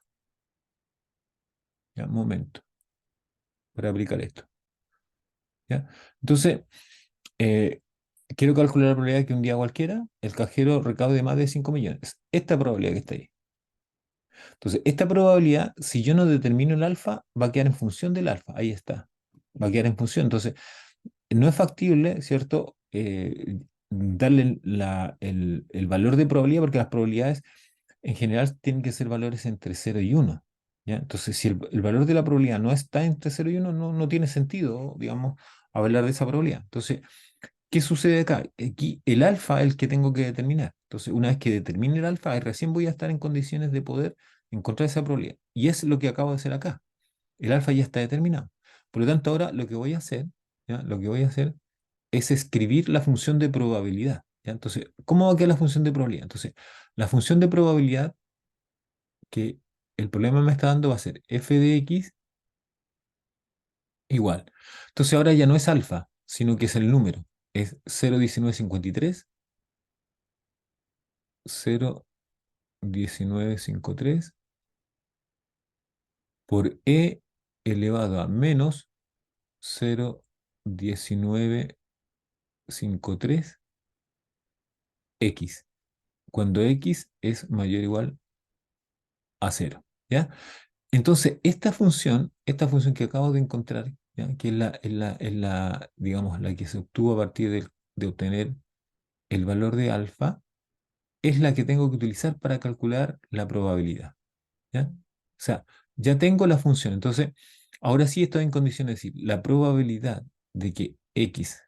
¿ya? Momento, para aplicar esto, ¿ya? Entonces, eh, quiero calcular la probabilidad de que un día cualquiera el cajero recaude más de 5 millones. Esta probabilidad que está ahí. Entonces, esta probabilidad, si yo no determino el alfa, va a quedar en función del alfa. Ahí está. Va a quedar en función. Entonces, no es factible, ¿cierto? Darle el valor de probabilidad, porque las probabilidades en general tienen que ser valores entre 0 y 1. ¿Ya? Entonces, si el valor de la probabilidad no está entre 0 y 1, no tiene sentido, digamos, hablar de esa probabilidad. Entonces, ¿qué sucede acá? Aquí el alfa es el que tengo que determinar. Entonces, una vez que determine el alfa, ahí recién voy a estar en condiciones de poder encontrar esa probabilidad. Y es lo que acabo de hacer acá. El alfa ya está determinado. Por lo tanto, ahora lo que voy a hacer, ¿ya? Lo que voy a hacer es escribir la función de probabilidad, ¿ya? Entonces, ¿cómo va a quedar la función de probabilidad? Entonces, la función de probabilidad que el problema me está dando va a ser f de x igual. Entonces, ahora ya no es alfa, sino que es el número. Es 0,1953, 0,1953 por e elevado a menos 0,1953 x. cuando x es mayor o igual a cero, ¿ya? Entonces, esta función que acabo de encontrar, ¿ya? Que digamos, la que se obtuvo a partir de obtener el valor de alfa, es la que tengo que utilizar para calcular la probabilidad, ¿ya? O sea, ya tengo la función. Entonces, ahora sí estoy en condiciones de decir, la probabilidad de que x,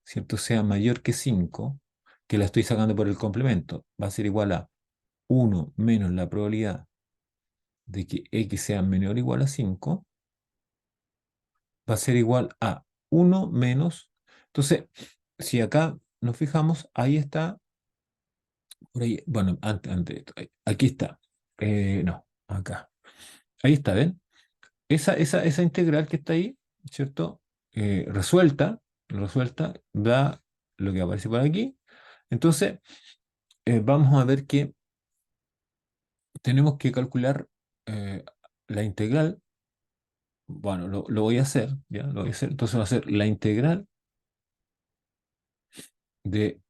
¿cierto?, sea mayor que 5, que la estoy sacando por el complemento, va a ser igual a uno menos la probabilidad de que x sea menor o igual a 5, va a ser igual a uno menos. Entonces, si acá nos fijamos, ahí está, por ahí, bueno, antes de esto, aquí está. No, acá. Ahí está, ¿ven? Esa integral que está ahí, ¿cierto? Resuelta, da lo que aparece por aquí. Entonces, vamos a ver que tenemos que calcular la integral. Bueno, lo voy a hacer, ¿ya? Lo voy a hacer. Entonces va a ser la integral de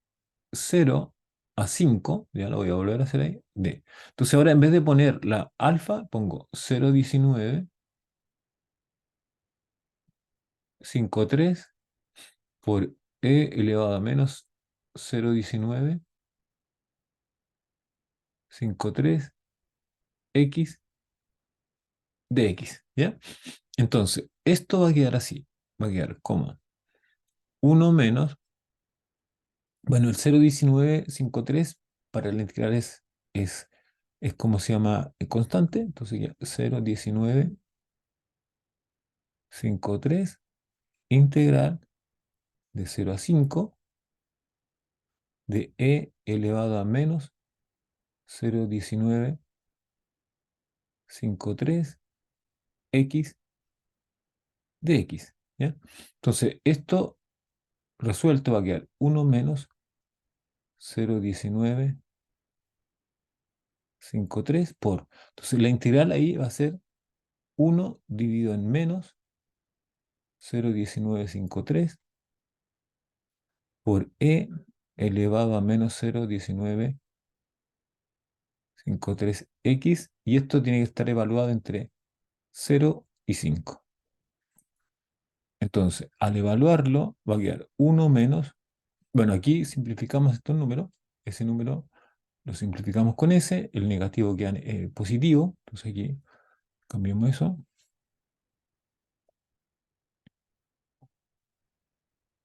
0 a 5, ya lo voy a volver a hacer ahí, Entonces ahora en vez de poner la alfa, pongo 0,1953 por elevado a menos 0,1953 x de x, ¿ya? Entonces, esto va a quedar así, va a quedar como uno menos, bueno, el 0,1953 para la integral es como se llama constante, entonces ya 0,1953 integral de 0 a 5 de elevado a menos 0,1953 x de x, ¿ya? Entonces, esto resuelto va a quedar uno menos 0,1953 por. Entonces, la integral ahí va a ser uno dividido en menos 0,1953 por elevado a menos 0,1953x, y esto tiene que estar evaluado entre 0 y 5. Entonces, al evaluarlo, va a quedar uno menos, bueno, aquí simplificamos estos números, ese número lo simplificamos con ese, el negativo queda positivo, entonces aquí cambiamos eso,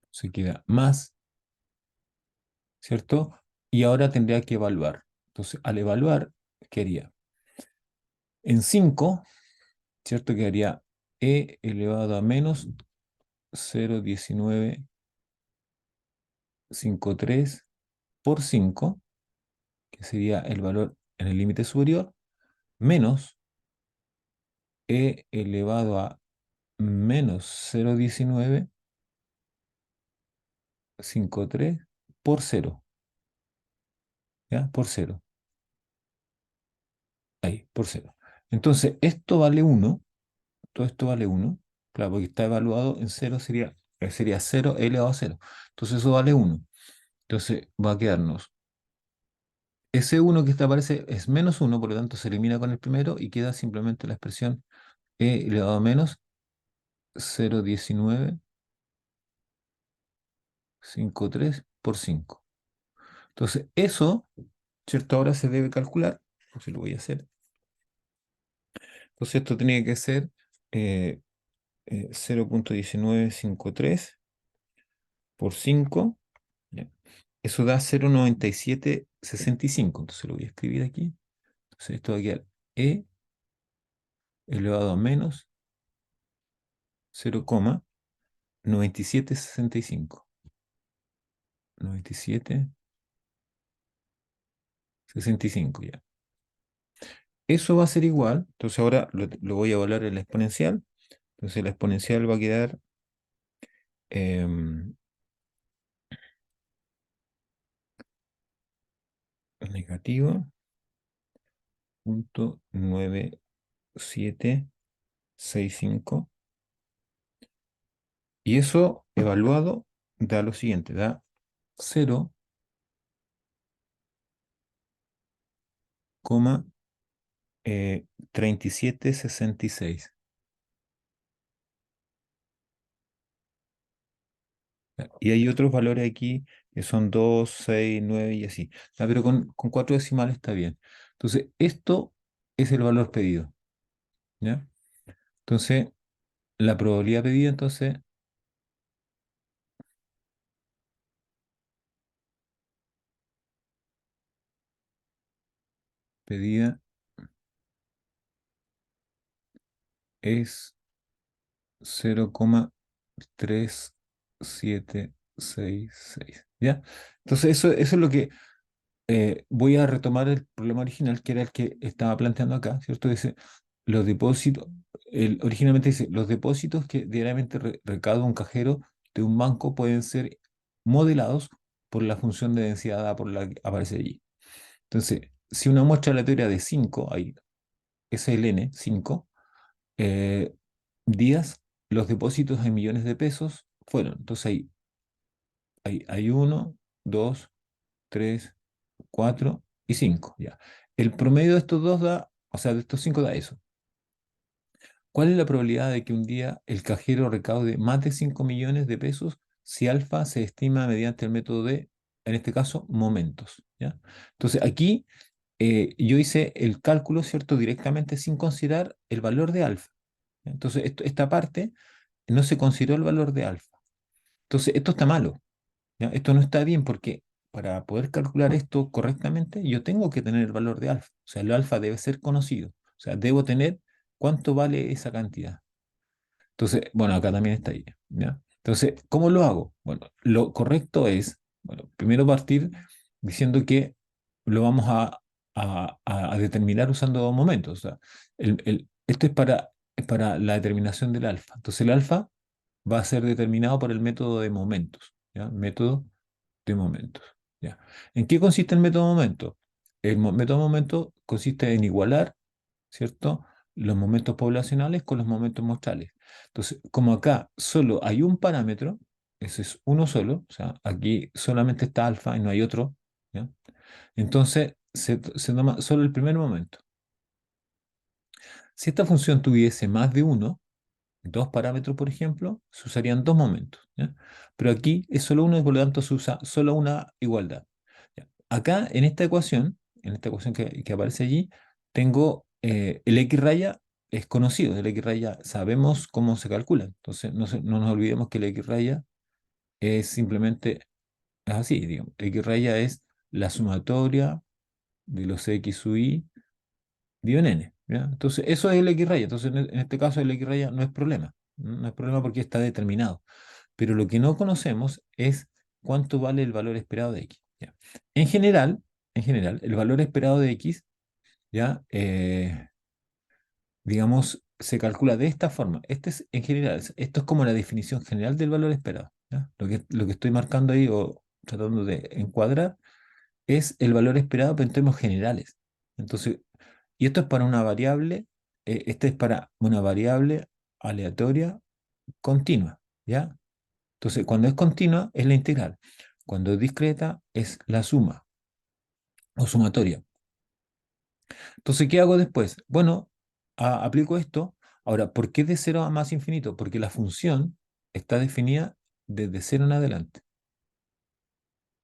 se queda más, ¿cierto? Y ahora tendría que evaluar. Entonces, al evaluar, ¿qué haría? En 5, ¿cierto? Quedaría elevado a menos 0,1953 por 5, que sería el valor en el límite superior, menos elevado a menos 0,1953 por 0, ¿ya? Por 0, ahí, por 0. Entonces, esto vale 1, todo esto vale 1, claro, porque está evaluado en 0, sería 0 elevado a 0. Entonces, eso vale 1. Entonces, va a quedarnos. Ese 1 que aparece es menos 1, por lo tanto se elimina con el primero y queda simplemente la expresión elevado a menos 0,1953 por 5. Entonces, eso, ¿cierto? Ahora se debe calcular, entonces lo voy a hacer. Entonces, esto tiene que ser 0,1953 por 5. ¿Ya? Eso da 0,9765. Entonces, lo voy a escribir aquí. Entonces, esto va a quedar elevado a menos 0,9765. 9765, ya. Eso va a ser igual. Entonces, ahora lo voy a evaluar en la exponencial. Entonces, la exponencial va a quedar em, negativo 0,9765. Y eso evaluado da lo siguiente, da coma 3766. Y hay otros valores aquí que son 2 6 9 y así. Ya, pero con cuatro decimales está bien. Entonces, esto es el valor pedido. ¿Ya? Entonces, la probabilidad pedida, entonces, pedida es 0,3766. ¿Ya? Entonces, eso es lo que voy a retomar el problema original, que era el que estaba planteando acá, ¿cierto? Dice, los depósitos, originalmente dice, los depósitos que diariamente recauda un cajero de un banco pueden ser modelados por la función de densidad dada por la que aparece allí. Entonces, si una muestra aleatoria de 5 hay SLN, 5 eh, días, los depósitos en millones de pesos fueron. Entonces, hay 1, 2, 3, 4 y 5. Ya. El promedio de estos dos da, o sea, de estos 5 da eso. ¿Cuál es la probabilidad de que un día el cajero recaude más de 5 millones de pesos si alfa se estima mediante el método de, en este caso, momentos? ¿Ya? Entonces, aquí yo hice el cálculo, ¿cierto? Directamente sin considerar el valor de alfa. ¿Ya? Entonces, esta parte no se consideró el valor de alfa. Entonces, esto está malo. ¿Ya? Esto no está bien porque para poder calcular esto correctamente, yo tengo que tener el valor de alfa. O sea, el alfa debe ser conocido. O sea, debo tener cuánto vale esa cantidad. Entonces, bueno, acá también está ahí. ¿Ya? Entonces, ¿cómo lo hago? Bueno, lo correcto es, bueno, primero partir diciendo que lo vamos a determinar usando dos momentos. O sea, esto es para la determinación del alfa. Entonces, el alfa va a ser determinado por el método de momentos. ¿Ya? Método de momentos. ¿Ya? ¿En qué consiste el método de momentos? El método de momentos consiste en igualar, ¿cierto? Los momentos poblacionales con los momentos muestrales. Entonces, como acá solo hay un parámetro, ese es uno solo, o sea, aquí solamente está alfa y no hay otro, ¿ya? Entonces, se toma solo el primer momento. Si esta función tuviese más de uno, dos parámetros, por ejemplo, se usarían dos momentos, ¿ya? Pero aquí es solo uno y por lo tanto se usa solo una igualdad. ¿Ya? Acá, en esta ecuación que aparece allí, tengo el x raya es conocido, el x raya sabemos cómo se calcula. Entonces, no nos olvidemos que el x raya es simplemente, es así, digamos. X raya es la sumatoria de los x sub i dividido en n. ¿Ya? Entonces, eso es el x raya. Entonces, en este caso, el x raya no es problema. No es problema porque está determinado. Pero lo que no conocemos es cuánto vale el valor esperado de x. ¿Ya? En general, en general, el valor esperado de x, ya, digamos, se calcula de esta forma. Este es, en general, esto es como la definición general del valor esperado. ¿Ya? Lo que estoy marcando ahí o tratando de encuadrar es el valor esperado, pero en términos generales. Entonces, y esto es para una variable, este es para una variable aleatoria continua, ¿ya? Entonces, cuando es continua es la integral. Cuando es discreta es la suma o sumatoria. Entonces, ¿qué hago después? Bueno, aplico esto. Ahora, ¿por qué de cero a más infinito? Porque la función está definida desde cero en adelante.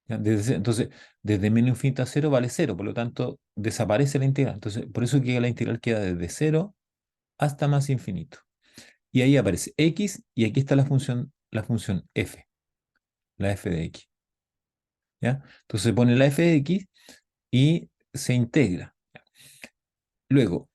¿Ya? Entonces, desde menos infinito a cero vale cero, por lo tanto, desaparece la integral. Entonces, por eso que la integral queda desde cero hasta más infinito. Y ahí aparece x y aquí está la función f, la f de x. ¿Ya? Entonces se pone la f de x y se integra. Luego,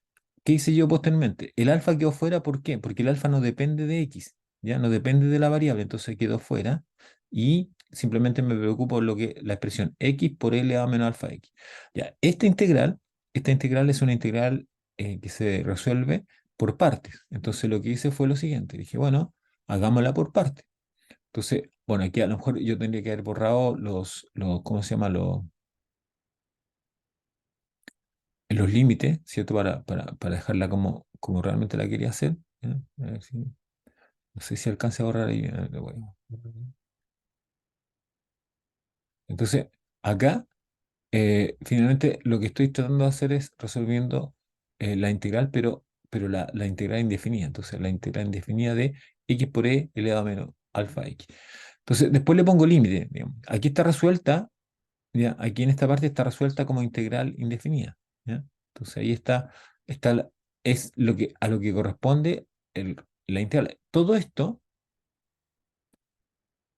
¿qué hice yo posteriormente? El alfa quedó fuera, ¿por qué? Porque el alfa no depende de x, ¿ya? No depende de la variable, entonces quedó fuera y simplemente me preocupo lo que la expresión x por L a menos alfa x. Ya, esta integral es una integral que se resuelve por partes. Entonces lo que hice fue lo siguiente, dije, bueno, hagámosla por partes. Entonces, bueno, aquí a lo mejor yo tendría que haber borrado ¿cómo se llama? Los límites, ¿cierto? Para dejarla como realmente la quería hacer. ¿Ya? A ver no sé si alcance a borrar ahí. A ver, Entonces, acá Finalmente lo que estoy tratando de hacer es resolviendo la integral, pero la integral indefinida. Entonces, la integral indefinida de x por e elevado a menos alfa x. Entonces, después le pongo límite, digamos. Aquí está resuelta, ya, aquí en esta parte está resuelta como integral indefinida, ¿ya? Entonces, ahí está es lo que, a lo que corresponde la integral. Todo esto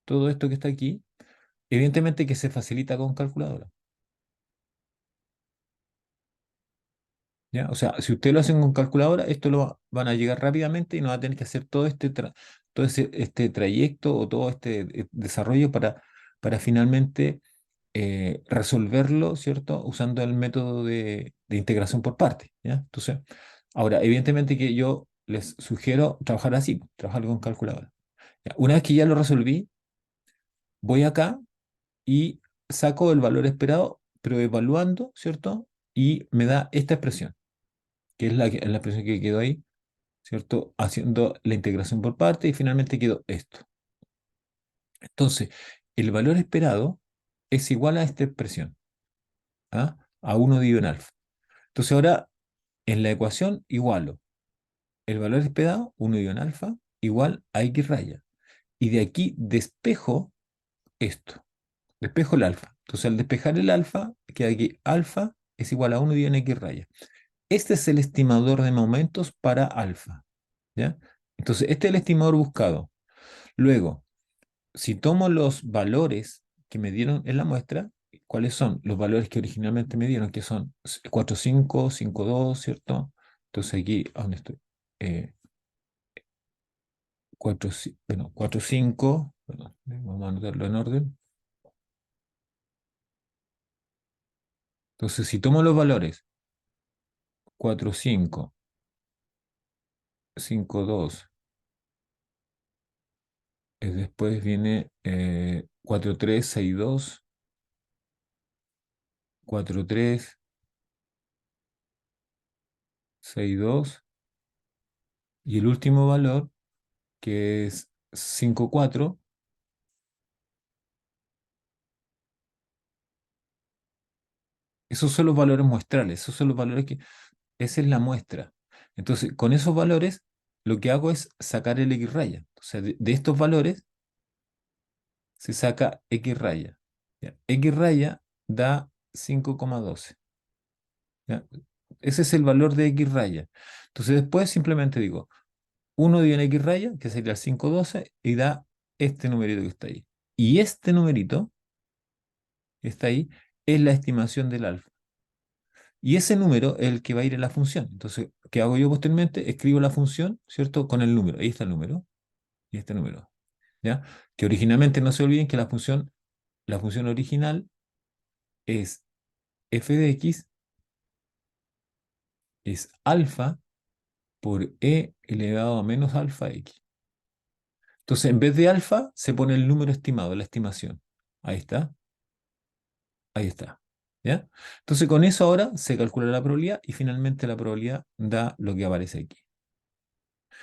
que está aquí, evidentemente que se facilita con calculadora. ¿Ya? O sea, si ustedes lo hacen con calculadora, esto van a llegar rápidamente y no va a tener que hacer este trayecto o todo este desarrollo para finalmente resolverlo, ¿cierto? Usando el método de integración por partes, ¿ya? Entonces, ahora, evidentemente que yo les sugiero trabajar así, trabajar con calculadora. ¿Ya? Una vez que ya lo resolví, voy acá y saco el valor esperado, pero evaluando, ¿cierto? Y me da esta expresión, que es la expresión que quedó ahí, ¿cierto? Haciendo la integración por parte y finalmente quedó esto. Entonces, el valor esperado es igual a esta expresión, ¿ah? A uno dividido en alfa. Entonces ahora en la ecuación igualo el valor esperado, uno dividido en alfa, igual a x raya. Y de aquí despejo esto, despejo el alfa. Entonces al despejar el alfa, queda aquí alfa es igual a uno dividido en x raya. Este es el estimador de momentos para alfa, ¿ya? Entonces este es el estimador buscado. Luego, si tomo los valores que me dieron en la muestra, ¿cuáles son? Los valores que originalmente me dieron, que son 4,5, 5,2, ¿cierto? Entonces aquí, ¿a dónde estoy? 4, bueno, 4,5, perdón, vamos a anotarlo en orden. Entonces, si tomo los valores 4,5, 5,2, después viene 4,3, 6,2, 4,3, 6,2, y el último valor, que es 5,4. Esos son los valores muestrales, esos son los valores esa es la muestra. Entonces, con esos valores, lo que hago es sacar el X raya. O sea, de estos valores se saca X raya. ¿Ya? X raya da 5,12. ¿Ya? Ese es el valor de X raya. Entonces, después simplemente digo, uno dividido en X raya, que sería el 5,12, y da este numerito que está ahí. Y este numerito que está ahí es la estimación del alfa. Y ese número es el que va a ir en la función. Entonces, ¿qué hago yo posteriormente? Escribo la función, ¿cierto? Con el número. Ahí está el número. Y este número. ¿Ya? Que originalmente no se olviden que la función original es f de x es alfa por e elevado a menos alfa x. Entonces, en vez de alfa, se pone el número estimado, la estimación. Ahí está. Ahí está. ¿Ya? Entonces, con eso ahora se calcula la probabilidad y finalmente la probabilidad da lo que aparece aquí.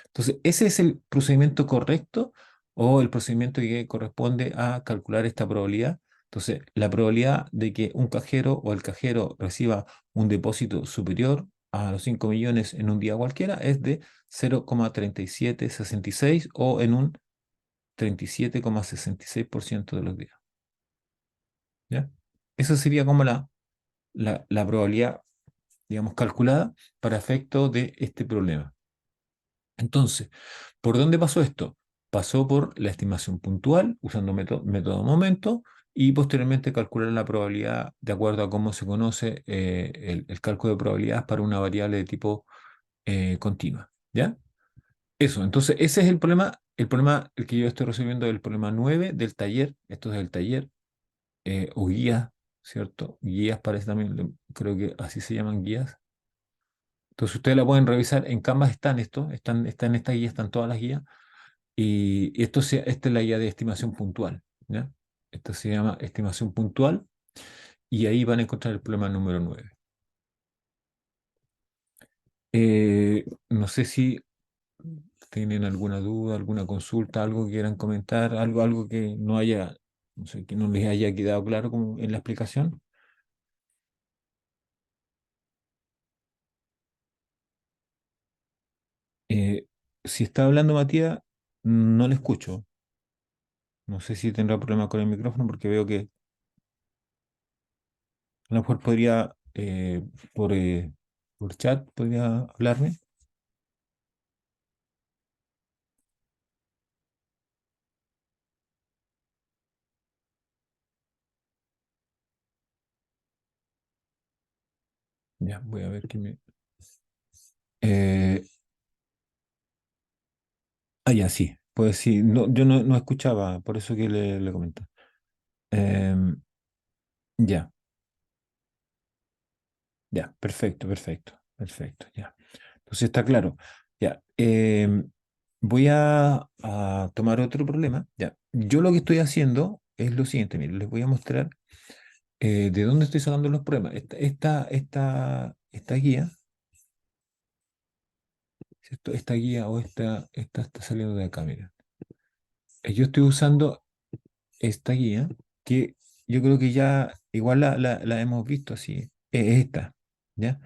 Entonces, ese es el procedimiento correcto o el procedimiento que corresponde a calcular esta probabilidad. Entonces, la probabilidad de que un cajero o el cajero reciba un depósito superior a los 5 millones en un día cualquiera es de 0,3766 o en un 37,66% de los días. ¿Ya? Esa sería como la probabilidad, digamos, calculada para efecto de este problema. Entonces, ¿por dónde pasó esto? Pasó por la estimación puntual, usando método momento, y posteriormente calcular la probabilidad de acuerdo a cómo se conoce el cálculo de probabilidades para una variable de tipo continua. ¿Ya? Eso, entonces ese es el problema el que yo estoy resolviendo es el problema 9 del taller, esto es el taller, o guía, ¿cierto? Guías parece también, creo que así se llaman guías. Entonces ustedes la pueden revisar, en Canvas están esto, están en esta guía, están todas las guías. Y esta es la guía de estimación puntual, ¿ya? Esta se llama estimación puntual y ahí van a encontrar el problema número 9. No sé si tienen alguna duda, alguna consulta, algo que quieran comentar, algo que no haya, no sé, que no les haya quedado claro como en la explicación. Eh, si está hablando Matías, no le escucho. No sé si tendrá problemas con el micrófono porque veo que a lo mejor podría, por chat, podría hablarme. Ya, voy a ver qué me... Eh, ya, sí. Pues sí, no, yo no escuchaba, por eso que le comento. Em, ya, ya, perfecto, perfecto, perfecto, ya. Entonces está claro. Ya, voy a tomar otro problema. Ya, yo lo que estoy haciendo es lo siguiente, miren, les voy a mostrar de dónde estoy sacando los problemas. Esta guía, ¿cierto? Esta guía o esta está saliendo de acá, mira. Yo estoy usando esta guía que yo creo que ya igual la hemos visto así. Es esta, ¿ya?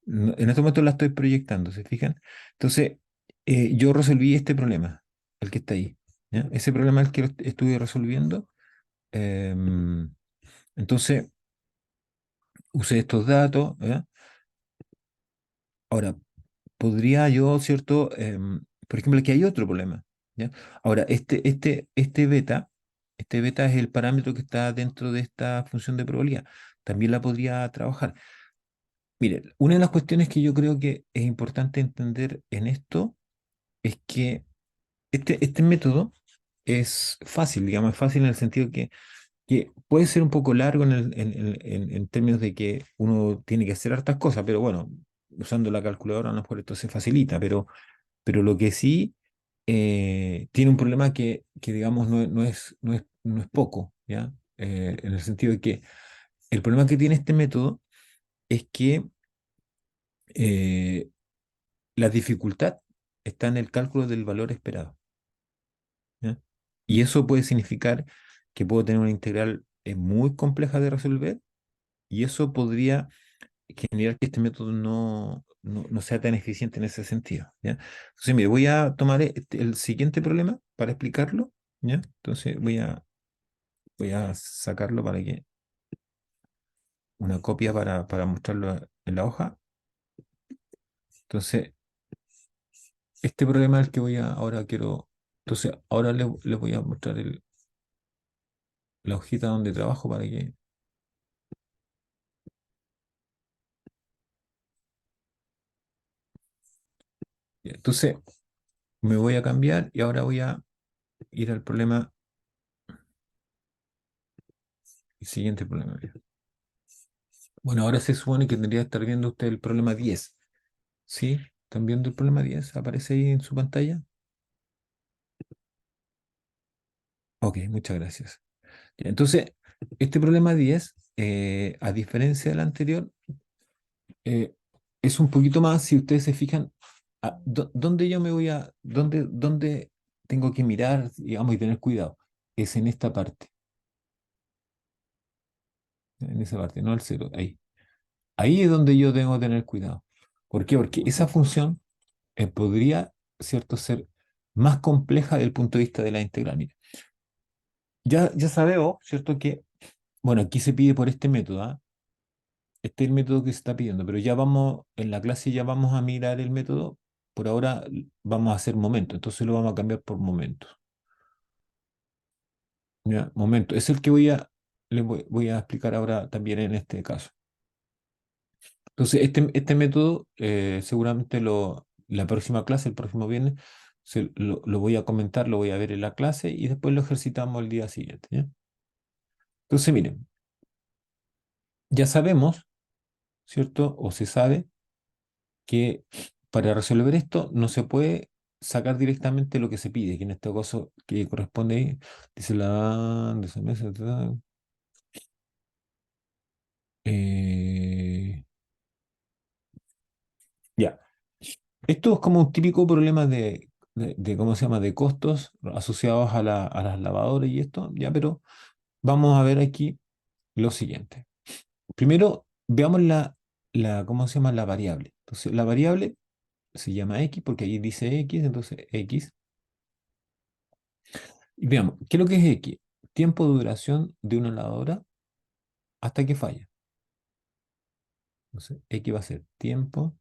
En este momento la estoy proyectando, ¿se fijan? Entonces, yo resolví este problema, el que está ahí, ¿ya? Ese problema es el que estuve resolviendo. em, entonces, usé estos datos, ¿ya? Ahora, podría yo, ¿cierto? Por ejemplo, aquí hay otro problema, ¿ya? Ahora, este beta es el parámetro que está dentro de esta función de probabilidad. También la podría trabajar. Mire, una de las cuestiones que yo creo que es importante entender en esto es que este método es fácil, digamos, es fácil en el sentido que puede ser un poco largo en términos de que uno tiene que hacer hartas cosas, pero bueno, usando la calculadora a lo mejor esto se facilita, pero lo que sí tiene un problema que digamos, no es poco, ¿ya? En el sentido de que el problema que tiene este método es que eh, la dificultad está en el cálculo del valor esperado, ¿ya? Y eso puede significar que puedo tener una integral muy compleja de resolver y eso podría generar que este método no sea tan eficiente en ese sentido, ¿ya? Entonces, mire, voy a tomar el siguiente problema para explicarlo, ¿ya? Entonces, voy a sacarlo para que una copia para mostrarlo en la hoja. Entonces, este problema es el que ahora quiero, entonces, ahora le voy a mostrar la hojita donde trabajo para que, ya. Entonces, me voy a cambiar y ahora voy a ir al problema, el siguiente problema. Ya. Bueno, ahora se supone que tendría que estar viendo usted el problema 10. ¿Sí? ¿Están viendo el problema 10? ¿Aparece ahí en su pantalla? Ok, muchas gracias. Ya, entonces, este problema 10, a diferencia del anterior, eh, es un poquito más, si ustedes se fijan, ¿dónde yo me voy dónde tengo que mirar, digamos, y tener cuidado? Es en esta parte, en esa parte, no el cero, ahí. Ahí es donde yo tengo que tener cuidado. ¿Por qué? Porque esa función podría, ¿cierto?, ser más compleja desde el punto de vista de la integral. Mira, ya sabemos, ¿cierto?, que, bueno, aquí se pide por este método, ¿ah? Este es el método que se está pidiendo, pero ya vamos, en la clase ya vamos a mirar el método. Por ahora vamos a hacer momento, entonces lo vamos a cambiar por momento. ¿Ya? Momento, es el que le voy a explicar ahora también en este caso. Entonces, este método seguramente la próxima clase, el próximo viernes, lo voy a comentar, lo voy a ver en la clase y después lo ejercitamos el día siguiente. ¿Ya? Entonces, miren, ya sabemos, ¿cierto? O se sabe que para resolver esto no se puede sacar directamente lo que se pide, que en este caso que corresponde ahí, dice de esa mesa, eh, ya. Esto es como un típico problema ¿cómo se llama?, de costos asociados a las lavadoras y esto, ya, pero vamos a ver aquí lo siguiente. Primero, veamos ¿cómo se llama?, la variable. Entonces, la variable se llama X porque ahí dice X, entonces X. Y veamos, ¿qué es lo que es X? Tiempo de duración de una lavadora hasta que falla. Entonces, X va a ser tiempo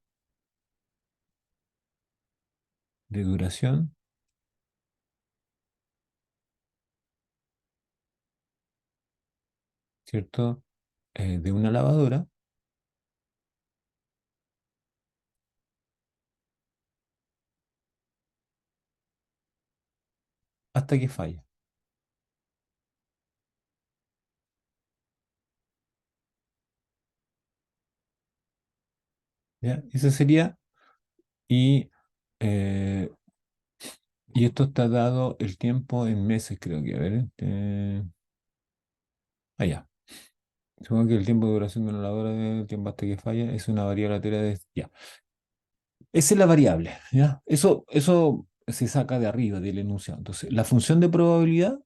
de duración, ¿cierto? De una lavadora hasta que falla. ¿Ya? Ese sería, y, eh, y esto está dado el tiempo en meses, creo que, a ver, allá. Supongo que el tiempo de duración de una lavadora, el tiempo hasta que falla, es una variable aleatoria de... Ya. Esa es la variable, ¿ya? Eso se saca de arriba del enunciado. Entonces, la función de probabilidad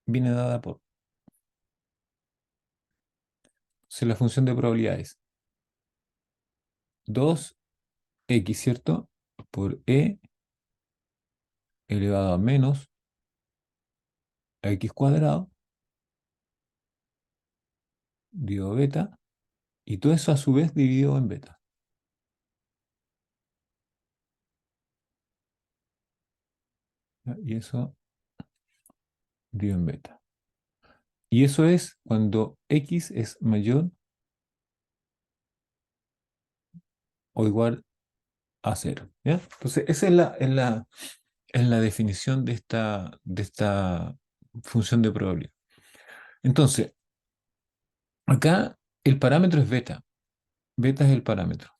viene dada por... Si la función de probabilidad es 2x, ¿cierto? Por e elevado a menos x cuadrado, dividido beta, y todo eso a su vez dividido en beta. ¿Ya? Y eso dividido en beta. Y eso es cuando x es mayor o igual a cero. ¿Ya? Entonces, esa es la definición de esta función de probabilidad. Entonces, acá el parámetro es beta. Beta es el parámetro.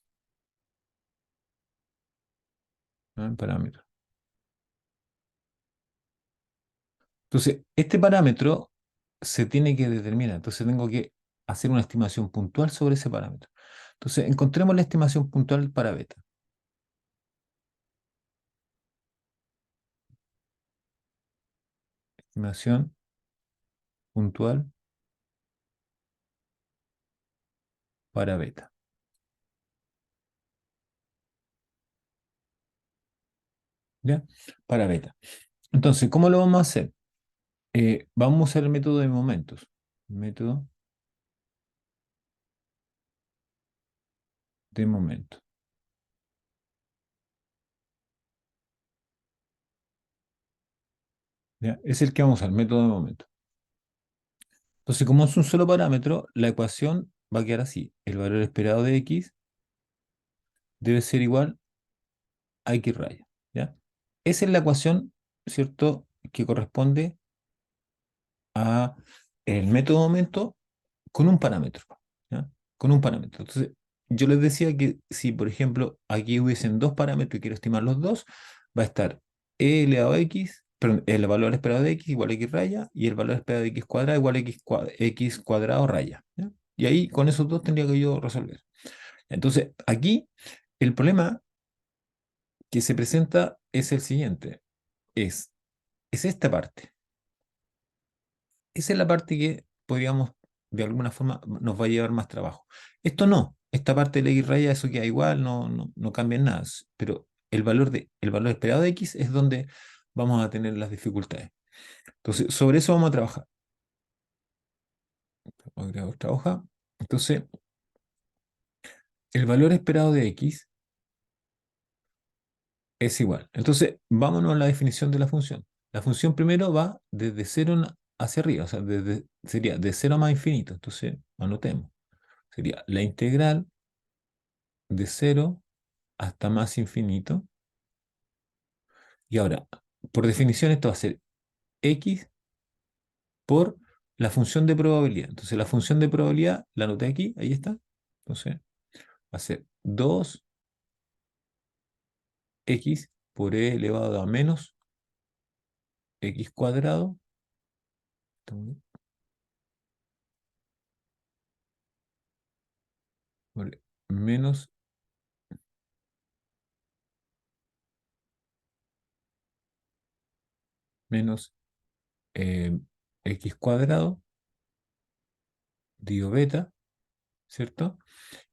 ¿No? El parámetro. Entonces, este parámetro se tiene que determinar. Entonces, tengo que hacer una estimación puntual sobre ese parámetro. Entonces, encontremos la estimación puntual para beta. Estimación puntual para beta. ¿Ya? Para beta. Entonces, ¿cómo lo vamos a hacer? Vamos a usar el método de momentos. Método de momentos. ¿Ya? Es el que vamos a usar, método de momentos. Entonces, como es un solo parámetro, la ecuación va a quedar así. El valor esperado de x debe ser igual a x raya. ¿Ya? Esa es la ecuación, ¿cierto?, que corresponde a el método de momento con un parámetro. ¿Ya? Con un parámetro. Entonces, yo les decía que si, por ejemplo, aquí hubiesen dos parámetros y quiero estimar los dos, va a estar e elevado a x, perdón, el valor esperado de x igual a x raya y el valor esperado de x cuadrado igual a x cuadrado raya. ¿Ya? Y ahí con esos dos tendría que yo resolver. Entonces, aquí el problema que se presenta es el siguiente. Es, es esta parte. Esa es la parte que podríamos, de alguna forma, nos va a llevar más trabajo. Esto no, esta parte de la X raya, eso queda igual, no cambia en nada. Pero el valor esperado de X es donde vamos a tener las dificultades. Entonces, sobre eso vamos a trabajar. Vamos a crear otra hoja. Entonces, el valor esperado de X es igual. Entonces, vámonos a la definición de la función. La función primero va desde cero hacia arriba, o sea, sería de cero a más infinito. Entonces, anotemos. Sería la integral de cero hasta más infinito. Y ahora, por definición, esto va a ser x por la función de probabilidad. Entonces, la función de probabilidad la anoté aquí, ahí está. Entonces, va a ser 2x por e elevado a menos x cuadrado por menos menos eh, x cuadrado dividido beta, ¿cierto?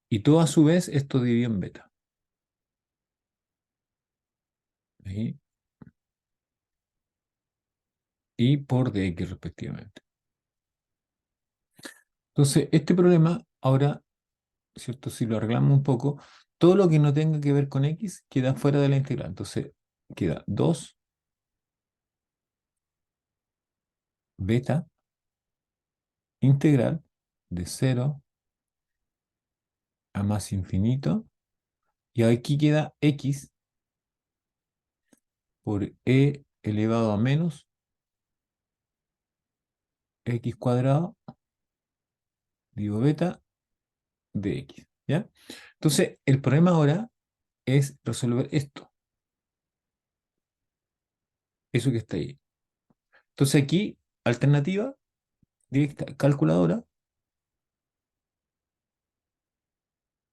Y todo a su vez esto dividido en beta. y, y por dx respectivamente. Entonces, este problema ahora, ¿cierto? Si lo arreglamos un poco, todo lo que no tenga que ver con x queda fuera de la integral. Entonces, queda 2 beta integral de 0 a más infinito. Y aquí queda x por e elevado a menos x cuadrado digo beta de x. ¿Ya? Entonces, el problema ahora es resolver esto, eso que está ahí. Entonces aquí, alternativa directa, calculadora,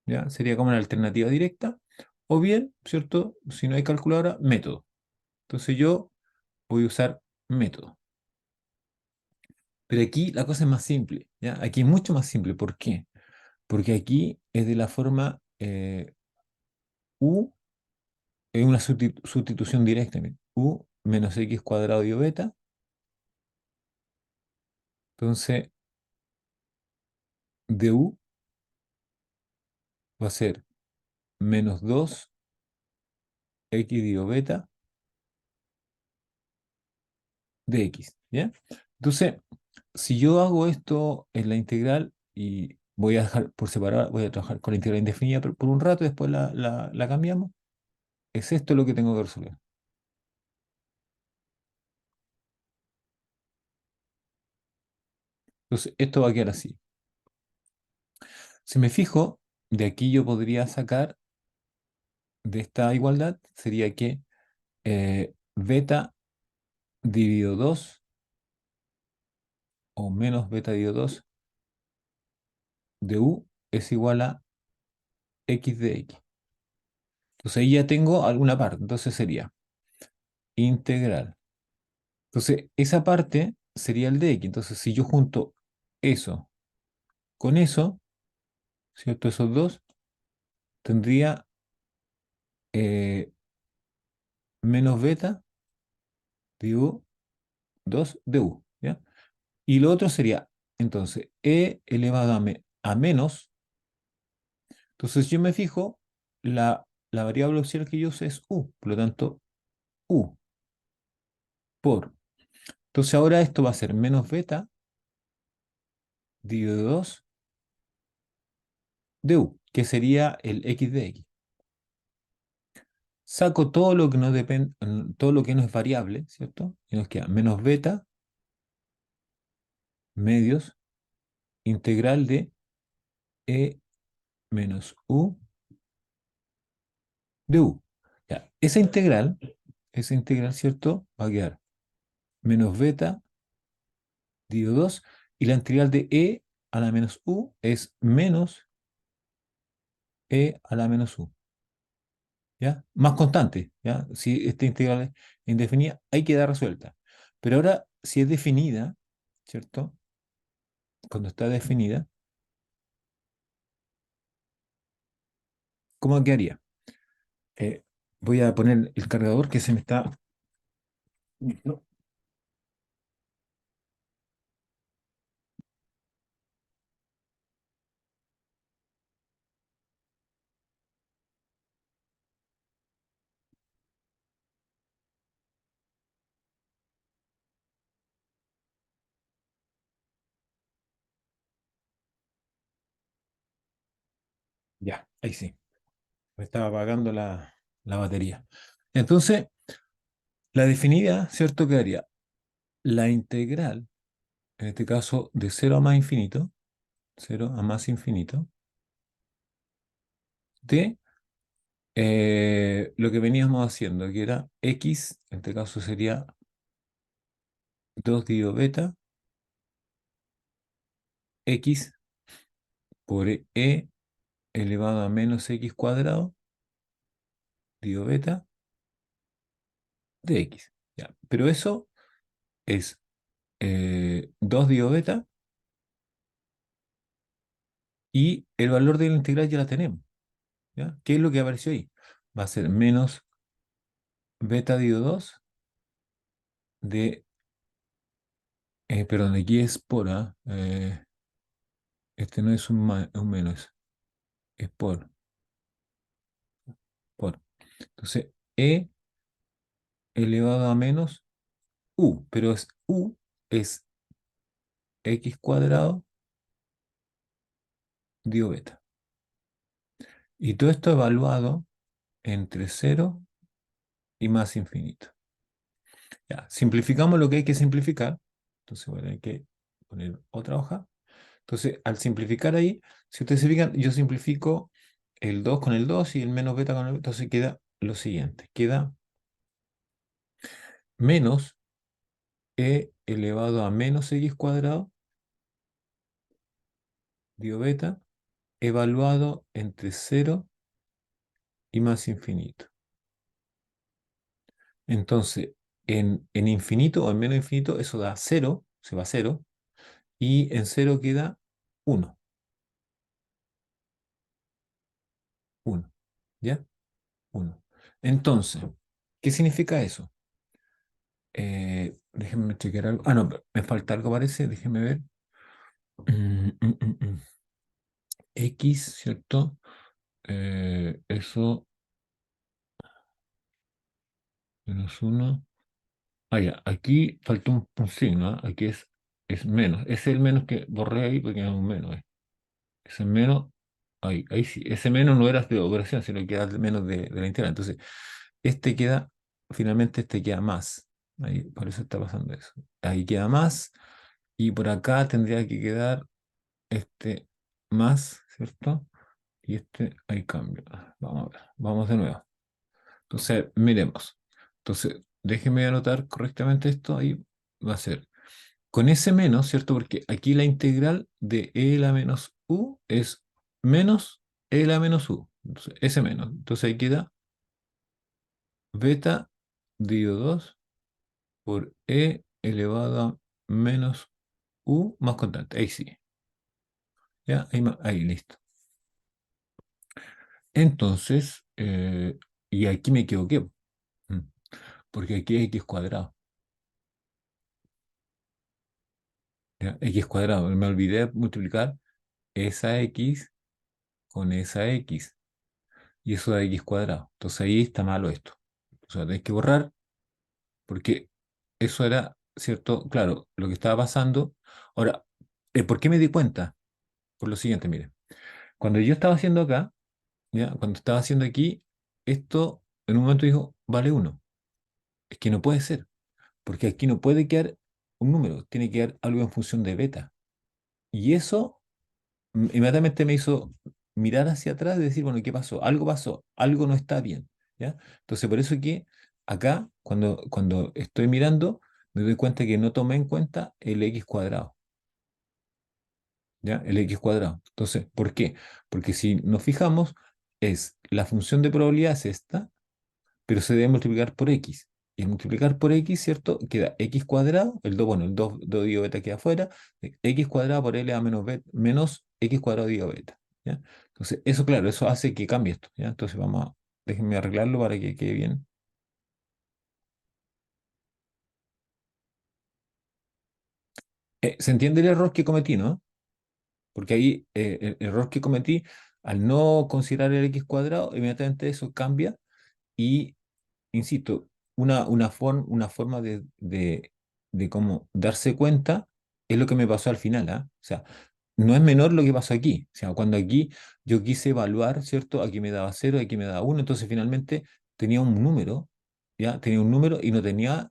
¿ya? Sería como una alternativa directa, o bien, ¿cierto? Si no hay calculadora, método. Entonces yo voy a usar método. Pero aquí la cosa es más simple, ¿ya? Aquí es mucho más simple. ¿Por qué? Porque aquí es de la forma u, es una sustitución directa. Mira. U menos x cuadrado dio beta. Entonces, du va a ser menos 2 x dio beta de x, ¿ya? Entonces, si yo hago esto en la integral y voy a dejar por separado, voy a trabajar con la integral indefinida por un rato, después la cambiamos, es esto lo que tengo que resolver. Entonces, esto va a quedar así. Si me fijo, de aquí yo podría sacar de esta igualdad, sería que beta dividido 2 o menos beta dividido 2 de u es igual a x de x. Entonces ahí ya tengo alguna parte, entonces sería integral. Entonces, esa parte sería el de x. Entonces, si yo junto eso con eso, ¿cierto? Esos dos, tendría menos beta de u 2 de u, ¿ya? Y lo otro sería, entonces, e elevado a menos. Entonces, yo me fijo, la variable auxiliar que yo use es u. Por lo tanto, u por. Entonces, ahora esto va a ser menos beta dividido 2 de u, que sería el x de x. Saco todo lo que no depende, todo lo que no es variable, ¿cierto? Y nos queda menos beta medios integral de e menos u de u. Ya, esa integral, ¿cierto? Va a quedar menos beta dividido 2 y la integral de e a la menos u es menos e a la menos u, ¿ya? Más constante, ¿ya? Si esta integral es indefinida, hay que dar resuelta. Pero ahora, si es definida, ¿cierto? Cuando está definida, ¿cómo quedaría? Eh, Voy a poner el cargador que se me está... No, ya, ahí sí. Me estaba apagando la batería. Entonces, la definida, ¿cierto? Quedaría la integral, en este caso, de cero a más infinito, cero a más infinito, de lo que veníamos haciendo, que era x, en este caso sería 2 dividido beta, x por e elevado a menos x cuadrado, dividido beta, de x. Ya. Pero eso es 2 dividido beta y el valor de la integral ya la tenemos. ¿Ya? ¿Qué es lo que apareció ahí? Va a ser menos beta dividido 2 de, perdón, aquí es por A, este no es un menos, es por. Entonces, E elevado a menos U, pero es U es X cuadrado dio beta. Y todo esto evaluado entre cero y más infinito. Ya, simplificamos lo que hay que simplificar. Entonces, bueno, hay que poner otra hoja. Entonces, al simplificar ahí, si ustedes se fijan, yo simplifico el 2 con el 2 y el menos beta con el beta. Entonces queda lo siguiente. Queda menos e elevado a menos x cuadrado dio beta evaluado entre cero y más infinito. Entonces, en infinito o en menos infinito, eso da cero, se va a cero, y en cero queda uno, 1, ¿ya? Uno. Entonces, ¿qué significa eso? Déjenme chequear algo. Ah, no, me falta algo, parece. Déjenme ver. Mm, mm, mm, mm. X, ¿cierto? Eso, menos uno. Ah, ya, aquí falta un signo, ¿ah? Aquí es menos. Es el menos que borré ahí porque es un menos. Ese menos, ahí sí. Ese menos no era de operación, sino que era el menos de la integral. Entonces, finalmente este queda más. Ahí, por eso está pasando eso. Ahí queda más. Y por acá tendría que quedar este más, ¿cierto? Y este hay cambio. Vamos a ver, vamos de nuevo. Entonces, miremos. Entonces, déjeme anotar correctamente esto. Ahí va a ser con ese menos, ¿cierto? Porque aquí la integral de e a la menos u es menos e a la menos u. Entonces, ese menos. Entonces ahí queda beta dividido 2 por e elevado a menos u más constante. Ahí sí. Ya, ahí listo. Entonces, y aquí me equivoqué, mm, porque aquí es x cuadrado. ¿Ya? X cuadrado. Me olvidé de multiplicar esa x con esa x. Y eso da x cuadrado. Entonces ahí está malo esto. O sea, tenéis que borrar porque eso era, ¿cierto? Claro, lo que estaba pasando. Ahora, ¿por qué me di cuenta? Por lo siguiente, miren. Cuando yo estaba haciendo acá, ¿ya? Cuando estaba haciendo aquí, esto en un momento dijo, vale uno. Es que no puede ser, porque aquí no puede quedar un número, tiene que quedar algo en función de beta. Y eso inmediatamente me hizo mirar hacia atrás y decir, bueno, ¿qué pasó, algo no está bien, ¿ya? Entonces, por eso que acá, cuando estoy mirando, me doy cuenta que no tomé en cuenta el x cuadrado, ¿ya? El x cuadrado. Entonces, ¿por qué? Porque si nos fijamos, la función de probabilidad es esta, pero se debe multiplicar por x. Y al multiplicar por x, ¿cierto? Queda x cuadrado, el 2 bueno, el 2 digo beta queda afuera, x cuadrado por L a menos x cuadrado digo beta, ¿ya? Entonces, eso, claro, eso hace que cambie esto, ¿ya? Entonces, déjenme arreglarlo para que quede bien. ¿Se entiende el error que cometí, no? Porque ahí, el error que cometí, al no considerar el x cuadrado, inmediatamente eso cambia y insisto, una forma de cómo darse cuenta es lo que me pasó al final, ¿ah? O sea, no es menor lo que pasó aquí. O sea, cuando aquí yo quise evaluar, ¿cierto? Aquí me daba cero, aquí me daba uno, entonces finalmente tenía un número, ¿ya? Tenía un número y no tenía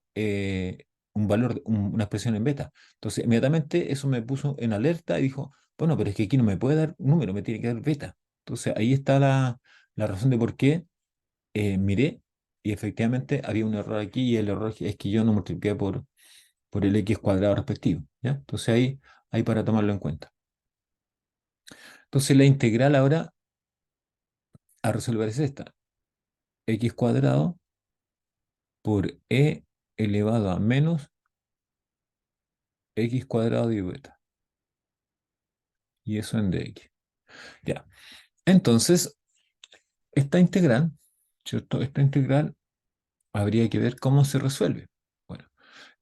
un valor, una expresión en beta. Entonces, inmediatamente eso me puso en alerta y dijo, bueno, pero es que aquí no me puede dar número, me tiene que dar beta. Entonces, ahí está la razón de por qué miré y efectivamente había un error aquí y el error es que yo no multipliqué por el x cuadrado respectivo, ¿ya? Entonces ahí para tomarlo en cuenta. Entonces la integral ahora a resolver es esta, x cuadrado por e elevado a menos x cuadrado de beta, y eso en dx. Ya, entonces esta integral, ¿cierto? Esta integral habría que ver cómo se resuelve. Bueno,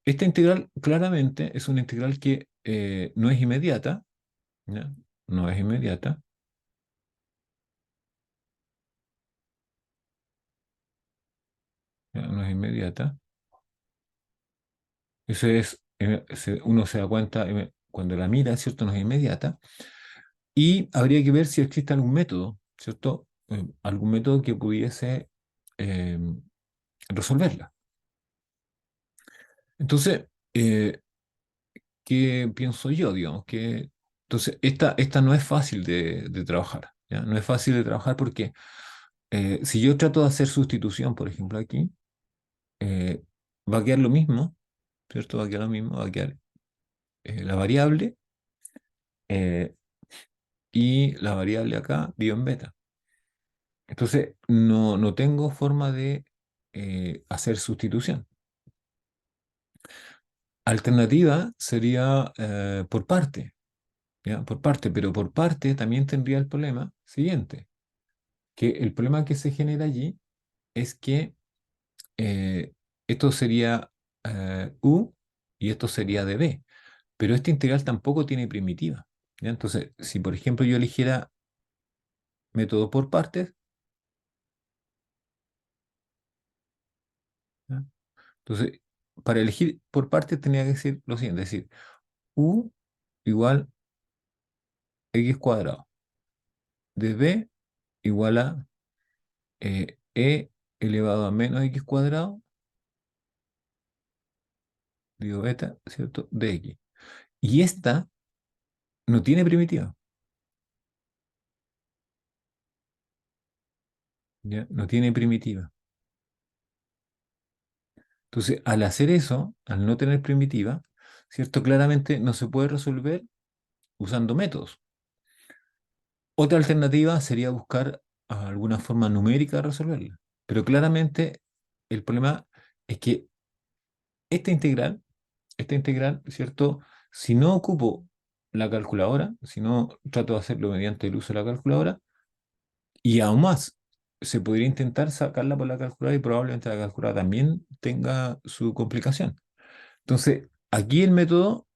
esta integral claramente es una integral que no es inmediata, ¿ya? No es inmediata, ¿ya? No es inmediata. Eso es, uno se da cuenta cuando la mira, ¿cierto? No es inmediata. Y habría que ver si existe algún método, ¿cierto? Algún método que pudiese eh, resolverla. Entonces, ¿qué pienso yo, digamos? Entonces, esta no es fácil de trabajar, ¿ya? No es fácil de trabajar porque si yo trato de hacer sustitución, por ejemplo, aquí, eh, va a quedar lo mismo, ¿cierto? Va a quedar lo mismo, va a quedar la variable eh, y la variable acá, dio en beta. Entonces, no tengo forma de hacer sustitución. Alternativa sería por parte, ¿ya? Por parte, pero por parte también tendría el problema siguiente, que el problema que se genera allí es que eh, esto sería u y esto sería de b, pero este integral tampoco tiene primitiva, ¿ya? Entonces, si por ejemplo yo eligiera método por partes, ¿ya? Entonces, para elegir por partes tenía que decir lo siguiente, es decir, u igual x cuadrado de b igual a e elevado a menos x cuadrado, digo beta, ¿cierto? De x. Y esta no tiene primitiva, ¿ya? No tiene primitiva. Entonces, al hacer eso, al no tener primitiva, ¿cierto? Claramente no se puede resolver usando métodos. Otra alternativa sería buscar alguna forma numérica de resolverla. Pero claramente el problema es que esta integral, esta integral, ¿cierto? Si no ocupo la calculadora, si no trato de hacerlo mediante el uso de la calculadora, y aún más, se podría intentar sacarla por la calculadora y probablemente la calculadora también tenga su complicación. Entonces, aquí el método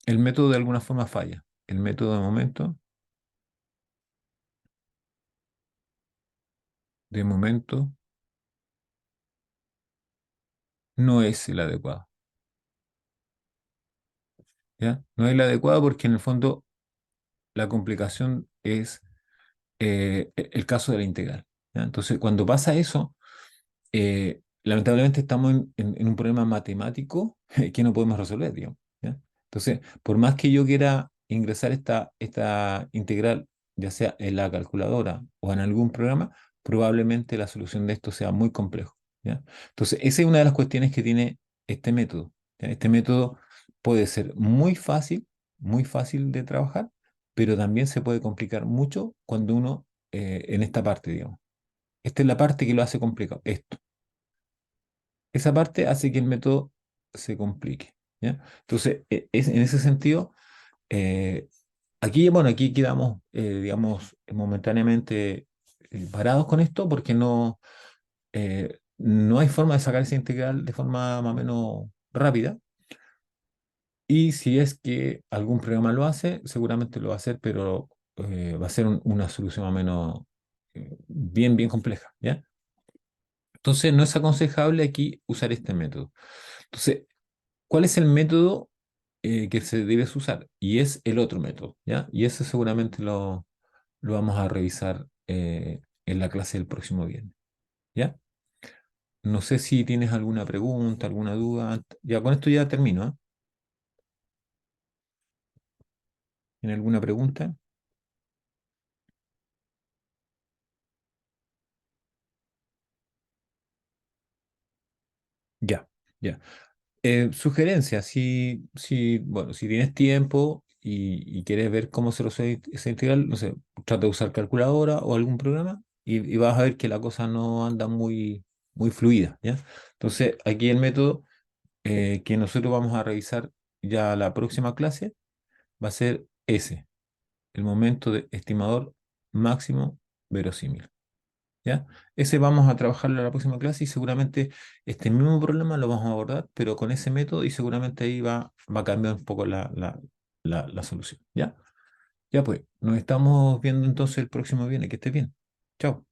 de alguna forma falla. El método de momento no es el adecuado, ¿ya? No es el adecuado porque en el fondo la complicación es el caso de la integral, ¿ya? Entonces, cuando pasa eso, lamentablemente estamos en un problema matemático que no podemos resolver, digamos, ¿ya? Entonces, por más que yo quiera ingresar esta integral, ya sea en la calculadora o en algún programa, probablemente la solución de esto sea muy complejo, ¿ya? Entonces, esa es una de las cuestiones que tiene este método, ¿ya? Este método puede ser muy fácil de trabajar, pero también se puede complicar mucho cuando uno, en esta parte, digamos. Esta es la parte que lo hace complicado, esto. Esa parte hace que el método se complique, ¿ya? Entonces, en ese sentido, eh, aquí, bueno, aquí quedamos, digamos, momentáneamente parados con esto porque no hay forma de sacar esa integral de forma más o menos rápida. Y si es que algún programa lo hace, seguramente lo va a hacer, pero va a ser una solución más o menos bien compleja, ¿ya? Entonces, no es aconsejable aquí usar este método. Entonces, ¿cuál es el método que se debe usar? Y es el otro método, ¿ya? Y ese seguramente lo vamos a revisar en la clase del próximo viernes, ¿ya? No sé si tienes alguna pregunta, alguna duda. Ya con esto ya termino, ¿eh? ¿Tiene alguna pregunta? Ya, ya. Sugerencia, bueno, si tienes tiempo y quieres ver cómo se integral, no sé, trata de usar calculadora o algún programa y vas a ver que la cosa no anda muy fluida, ¿ya? Entonces, aquí el método que nosotros vamos a revisar ya la próxima clase va a ser ese, el momento de estimador máximo verosímil. ¿Ya? Ese vamos a trabajarlo en la próxima clase y seguramente este mismo problema lo vamos a abordar, pero con ese método y seguramente ahí va a cambiar un poco la solución. ¿Ya? Ya pues, nos estamos viendo entonces el próximo viernes. Que estés bien. Chao.